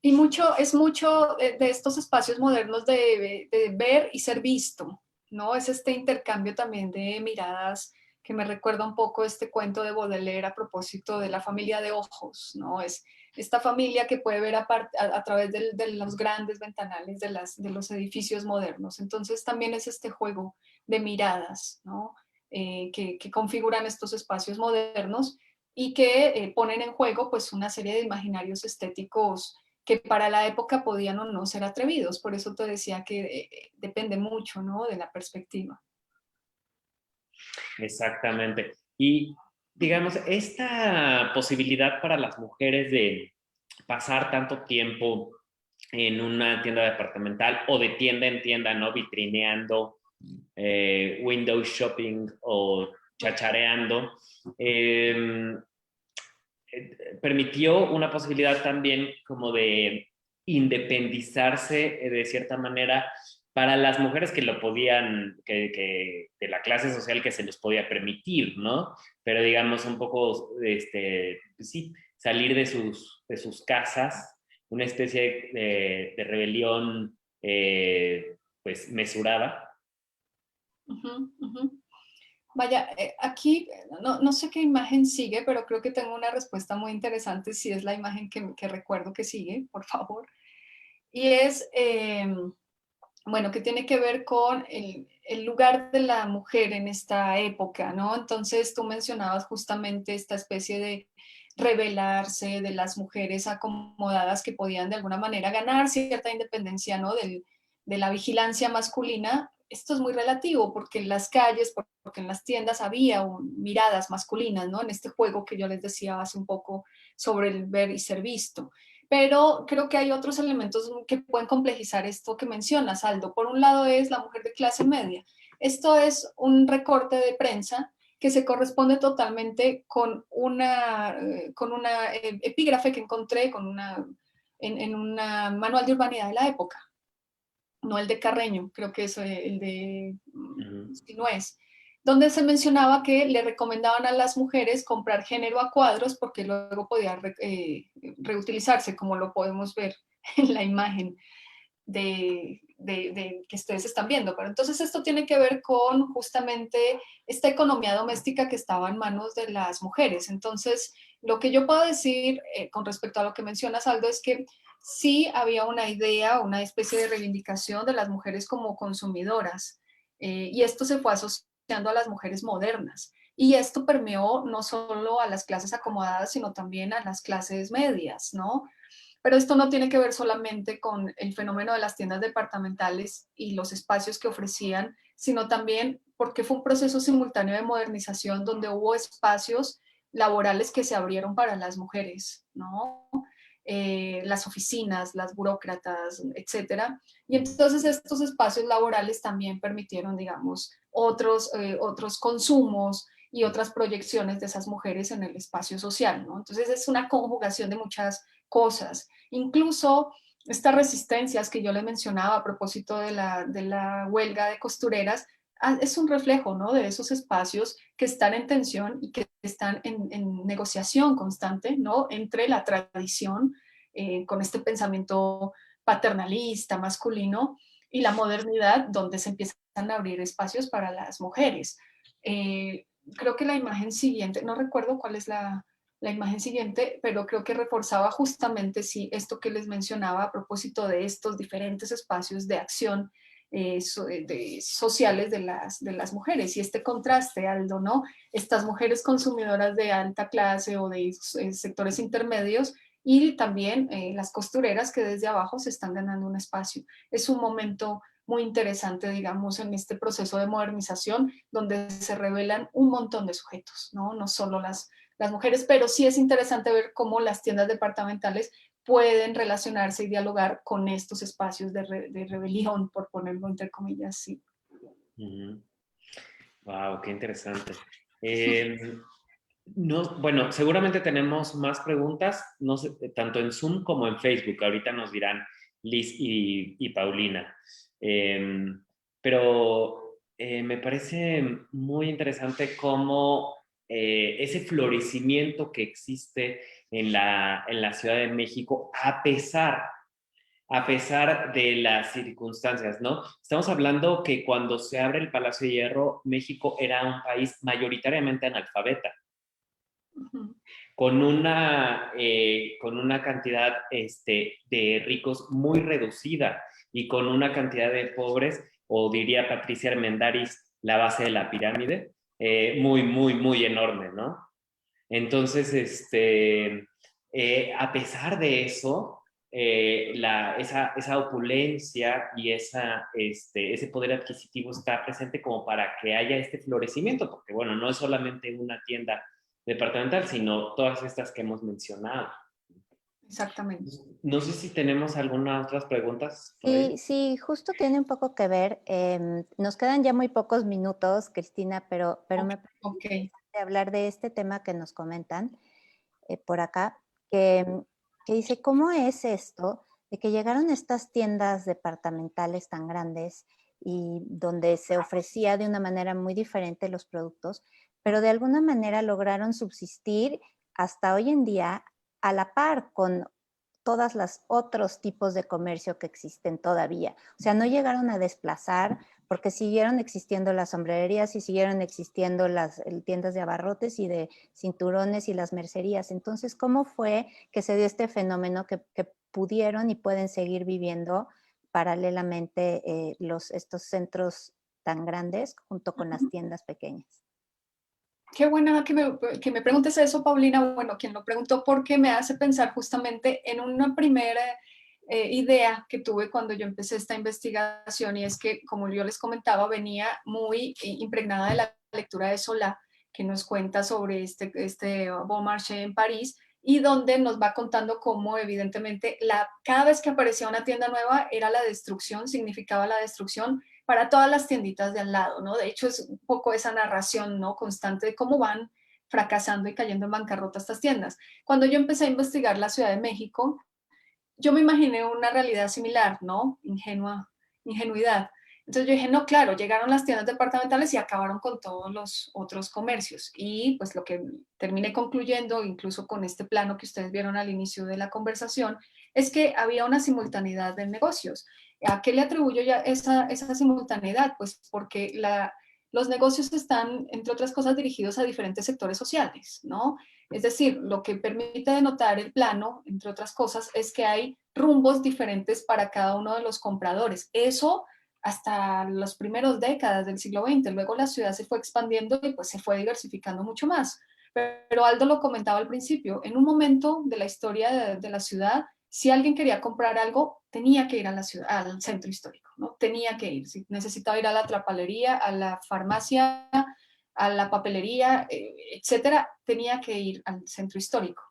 Speaker 1: Y es mucho de estos espacios modernos de ver y ser visto, ¿no? Es este intercambio también de miradas que me recuerda un poco este cuento de Baudelaire a propósito de la familia de ojos, ¿no? Es esta familia que puede ver a través de los grandes ventanales de los edificios modernos. Entonces también es este juego de miradas, ¿no? Que configuran estos espacios modernos y que ponen en juego pues una serie de imaginarios estéticos que para la época podían o no ser atrevidos. Por eso te decía que depende mucho, ¿no? De la perspectiva.
Speaker 2: Exactamente. Y digamos, esta posibilidad para las mujeres de pasar tanto tiempo en una tienda departamental o de tienda en tienda, ¿no? Vitrineando, window shopping o chachareando, permitió una posibilidad también como de independizarse de cierta manera para las mujeres que lo podían, de la clase social que se les podía permitir, ¿no? Pero digamos un poco, pues sí, salir de sus casas, una especie de rebelión, pues mesurada.
Speaker 1: Uh-huh, uh-huh. Vaya, aquí no sé qué imagen sigue, pero creo que tengo una respuesta muy interesante si es la imagen que recuerdo que sigue, por favor. Y es, bueno, que tiene que ver con el lugar de la mujer en esta época, ¿no? Entonces tú mencionabas justamente esta especie de rebelarse de las mujeres acomodadas que podían de alguna manera ganar cierta independencia, ¿no? De la vigilancia masculina. Esto es muy relativo porque en las calles, porque en las tiendas había miradas masculinas, ¿no? En este juego que yo les decía hace un poco sobre el ver y ser visto. Pero creo que hay otros elementos que pueden complejizar esto que mencionas, Aldo. Por un lado es la mujer de clase media. Esto es un recorte de prensa que se corresponde totalmente con una epígrafe que encontré en una manual de urbanidad de la época, no el de Carreño, creo que es el de si no es, donde se mencionaba que le recomendaban a las mujeres comprar género a cuadros porque luego podía reutilizarse, como lo podemos ver en la imagen que ustedes están viendo. Pero entonces esto tiene que ver con justamente esta economía doméstica que estaba en manos de las mujeres. Entonces, lo que yo puedo decir con respecto a lo que mencionas, Aldo, es que sí había una idea, una especie de reivindicación de las mujeres como consumidoras, y esto se fue asociando a las mujeres modernas. Y esto permeó no solo a las clases acomodadas, sino también a las clases medias, ¿no? Pero esto no tiene que ver solamente con el fenómeno de las tiendas departamentales y los espacios que ofrecían, sino también porque fue un proceso simultáneo de modernización donde hubo espacios laborales que se abrieron para las mujeres, ¿no? Las oficinas, las burócratas, etcétera. Y entonces estos espacios laborales también permitieron, digamos, otros consumos y otras proyecciones de esas mujeres en el espacio social, ¿no? Entonces es una conjugación de muchas cosas. Incluso estas resistencias que yo le mencionaba a propósito de la huelga de costureras, es un reflejo, ¿no?, de esos espacios que están en tensión y que están en negociación constante, ¿no?, entre la tradición, con este pensamiento paternalista, masculino, y la modernidad, donde se empiezan a abrir espacios para las mujeres. Creo que la imagen siguiente, no recuerdo cuál es la imagen siguiente, pero creo que reforzaba justamente, sí, esto que les mencionaba a propósito de estos diferentes espacios de acción sociales de las mujeres, y este contraste, Aldo, ¿no? Estas mujeres consumidoras de alta clase o de sectores intermedios, y también las costureras que desde abajo se están ganando un espacio. Es un momento muy interesante, digamos, en este proceso de modernización, donde se revelan un montón de sujetos, ¿no? No solo las mujeres, pero sí es interesante ver cómo las tiendas departamentales pueden relacionarse y dialogar con estos espacios de rebelión, por ponerlo entre comillas, sí.
Speaker 2: Wow, qué interesante. No, bueno, seguramente tenemos más preguntas, no sé, tanto en Zoom como en Facebook. Ahorita nos dirán Liz y Paulina. Pero me parece muy interesante cómo ese florecimiento que existe en la Ciudad de México, a pesar de las circunstancias, ¿no? Estamos hablando que cuando se abre el Palacio de Hierro, México era un país mayoritariamente analfabeta,
Speaker 1: Ujú.
Speaker 2: con una cantidad de ricos muy reducida y con una cantidad de pobres, o diría Patricia Armendáriz, la base de la pirámide, muy, muy, muy enorme, ¿no? Entonces, a pesar de eso, esa opulencia y ese poder adquisitivo está presente como para que haya este florecimiento, porque bueno, no es solamente una tienda departamental, sino todas estas que hemos mencionado.
Speaker 1: Exactamente.
Speaker 2: No sé si tenemos algunas otras preguntas por
Speaker 4: Sí,
Speaker 2: ahí.
Speaker 4: sí, justo tiene un poco que ver. Nos quedan ya muy pocos minutos, Cristina, pero me parece
Speaker 1: Ok.
Speaker 4: interesante hablar de este tema que nos comentan por acá, que dice, ¿cómo es esto de que llegaron estas tiendas departamentales tan grandes y donde se ofrecía de una manera muy diferente los productos, pero de alguna manera lograron subsistir hasta hoy en día a la par con todas las otros tipos de comercio que existen todavía? O sea, no llegaron a desplazar porque siguieron existiendo las sombrererías y siguieron existiendo las tiendas de abarrotes y de cinturones y las mercerías. Entonces, ¿cómo fue que se dio este fenómeno que pudieron y pueden seguir viviendo paralelamente estos centros tan grandes junto con las tiendas pequeñas?
Speaker 1: Qué buena que me preguntes eso, Paulina. Bueno, quien lo preguntó porque me hace pensar justamente en una primera idea que tuve cuando yo empecé esta investigación, y es que, como yo les comentaba, venía muy impregnada de la lectura de Solá, que nos cuenta sobre este Bon Marché en París, y donde nos va contando cómo evidentemente cada vez que aparecía una tienda nueva era la destrucción, significaba la destrucción para todas las tienditas de al lado, ¿no? De hecho, es un poco esa narración, ¿no?, constante de cómo van fracasando y cayendo en bancarrota estas tiendas. Cuando yo empecé a investigar la Ciudad de México, yo me imaginé una realidad similar, ¿no? Ingenuidad. Entonces yo dije, no, claro, llegaron las tiendas departamentales y acabaron con todos los otros comercios. Y pues lo que terminé concluyendo, incluso con este plano que ustedes vieron al inicio de la conversación, es que había una simultaneidad de negocios. ¿A qué le atribuyo ya esa simultaneidad? Pues porque los negocios están, entre otras cosas, dirigidos a diferentes sectores sociales, ¿no? Es decir, lo que permite denotar el plano, entre otras cosas, es que hay rumbos diferentes para cada uno de los compradores. Eso hasta las primeras décadas del siglo XX. Luego la ciudad se fue expandiendo y pues se fue diversificando mucho más. Pero Aldo lo comentaba al principio, en un momento de la historia de la ciudad si alguien quería comprar algo, tenía que ir a la ciudad, al centro histórico, ¿no? Tenía que ir, si necesitaba ir a la trapalería, a la farmacia, a la papelería, etcétera, tenía que ir al centro histórico.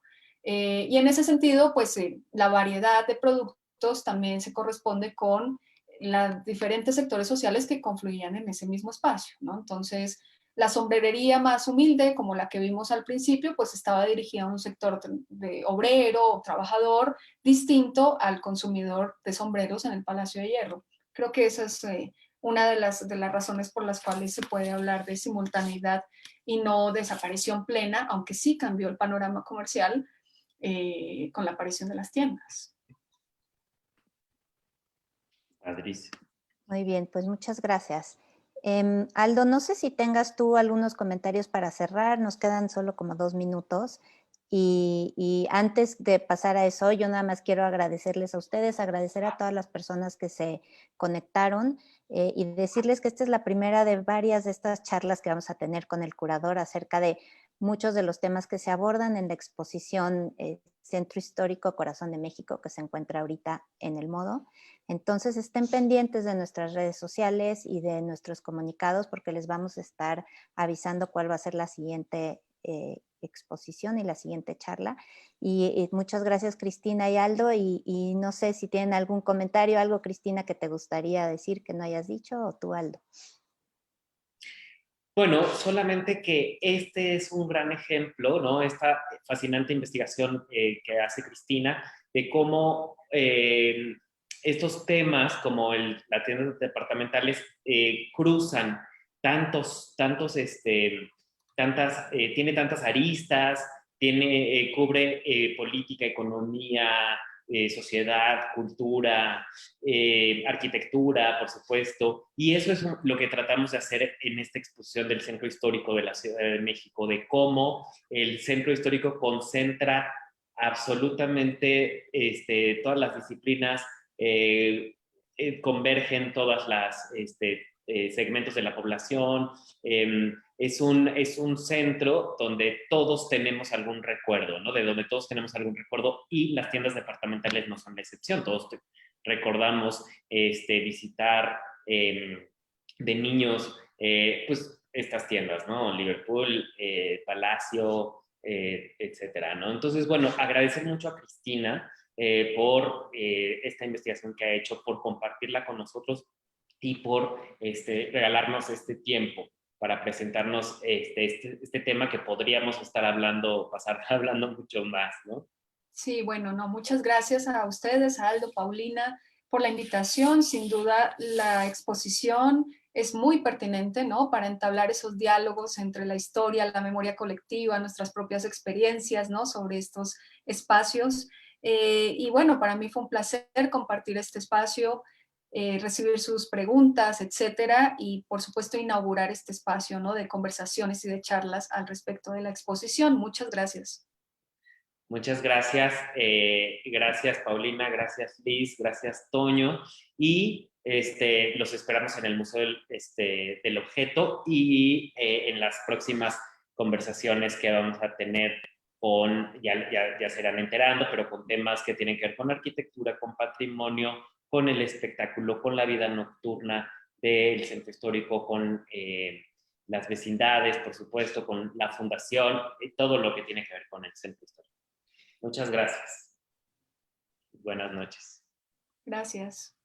Speaker 1: Y en ese sentido, pues la variedad de productos también se corresponde con los diferentes sectores sociales que confluían en ese mismo espacio, ¿no? Entonces, la sombrerería más humilde, como la que vimos al principio, pues estaba dirigida a un sector de obrero o trabajador distinto al consumidor de sombreros en el Palacio de Hierro. Creo que esa es una de las razones por las cuales se puede hablar de simultaneidad y no desaparición plena, aunque sí cambió el panorama comercial con la aparición de las tiendas.
Speaker 2: Padrísimo.
Speaker 4: Muy bien, pues muchas gracias. Aldo, no sé si tengas tú algunos comentarios para cerrar, nos quedan solo como 2 minutos. Y antes de pasar a eso, yo nada más quiero agradecerles a ustedes, agradecer a todas las personas que se conectaron y decirles que esta es la primera de varias de estas charlas que vamos a tener con el curador acerca de muchos de los temas que se abordan en la exposición Centro Histórico Corazón de México que se encuentra ahorita en el Modo. Entonces estén pendientes de nuestras redes sociales y de nuestros comunicados porque les vamos a estar avisando cuál va a ser la siguiente exposición y la siguiente charla. Y muchas gracias Cristina y Aldo y no sé si tienen algún comentario, algo Cristina que te gustaría decir que no hayas dicho o tú Aldo.
Speaker 2: Bueno, solamente que este es un gran ejemplo, ¿no? Esta fascinante investigación que hace Cristina de cómo estos temas como las tiendas departamentales cruzan tiene tantas aristas, cubre política, economía, sociedad, cultura, arquitectura, por supuesto, y eso es lo que tratamos de hacer en esta exposición del Centro Histórico de la Ciudad de México, de cómo el Centro Histórico concentra absolutamente todas las disciplinas, convergen todas las segmentos de la población. Es un centro donde todos tenemos algún recuerdo, ¿no? De donde todos tenemos algún recuerdo y las tiendas departamentales no son la excepción. Todos recordamos visitar de niños, pues estas tiendas, ¿no? Liverpool, Palacio, etcétera, ¿no? Entonces, bueno, agradecer mucho a Cristina por esta investigación que ha hecho, por compartirla con nosotros y por regalarnos este tiempo para presentarnos este tema que podríamos estar pasar hablando mucho más, ¿no?
Speaker 1: Sí, bueno, no, muchas gracias a ustedes, a Aldo, Paulina, por la invitación. Sin duda, la exposición es muy pertinente, ¿no? Para entablar esos diálogos entre la historia, la memoria colectiva, nuestras propias experiencias, ¿no? Sobre estos espacios. Y bueno, para mí fue un placer compartir este espacio, recibir sus preguntas, etcétera, y por supuesto inaugurar este espacio, ¿no? De conversaciones y de charlas al respecto de la exposición. Muchas gracias.
Speaker 2: Muchas gracias, gracias Paulina, gracias Liz, gracias Toño, y los esperamos en el Museo del Objeto y en las próximas conversaciones que vamos a tener ya se irán enterando, pero con temas que tienen que ver con arquitectura, con patrimonio, con el espectáculo, con la vida nocturna del centro histórico, con las vecindades, por supuesto, con la fundación, y todo lo que tiene que ver con el centro histórico. Muchas gracias. Buenas noches.
Speaker 1: Gracias.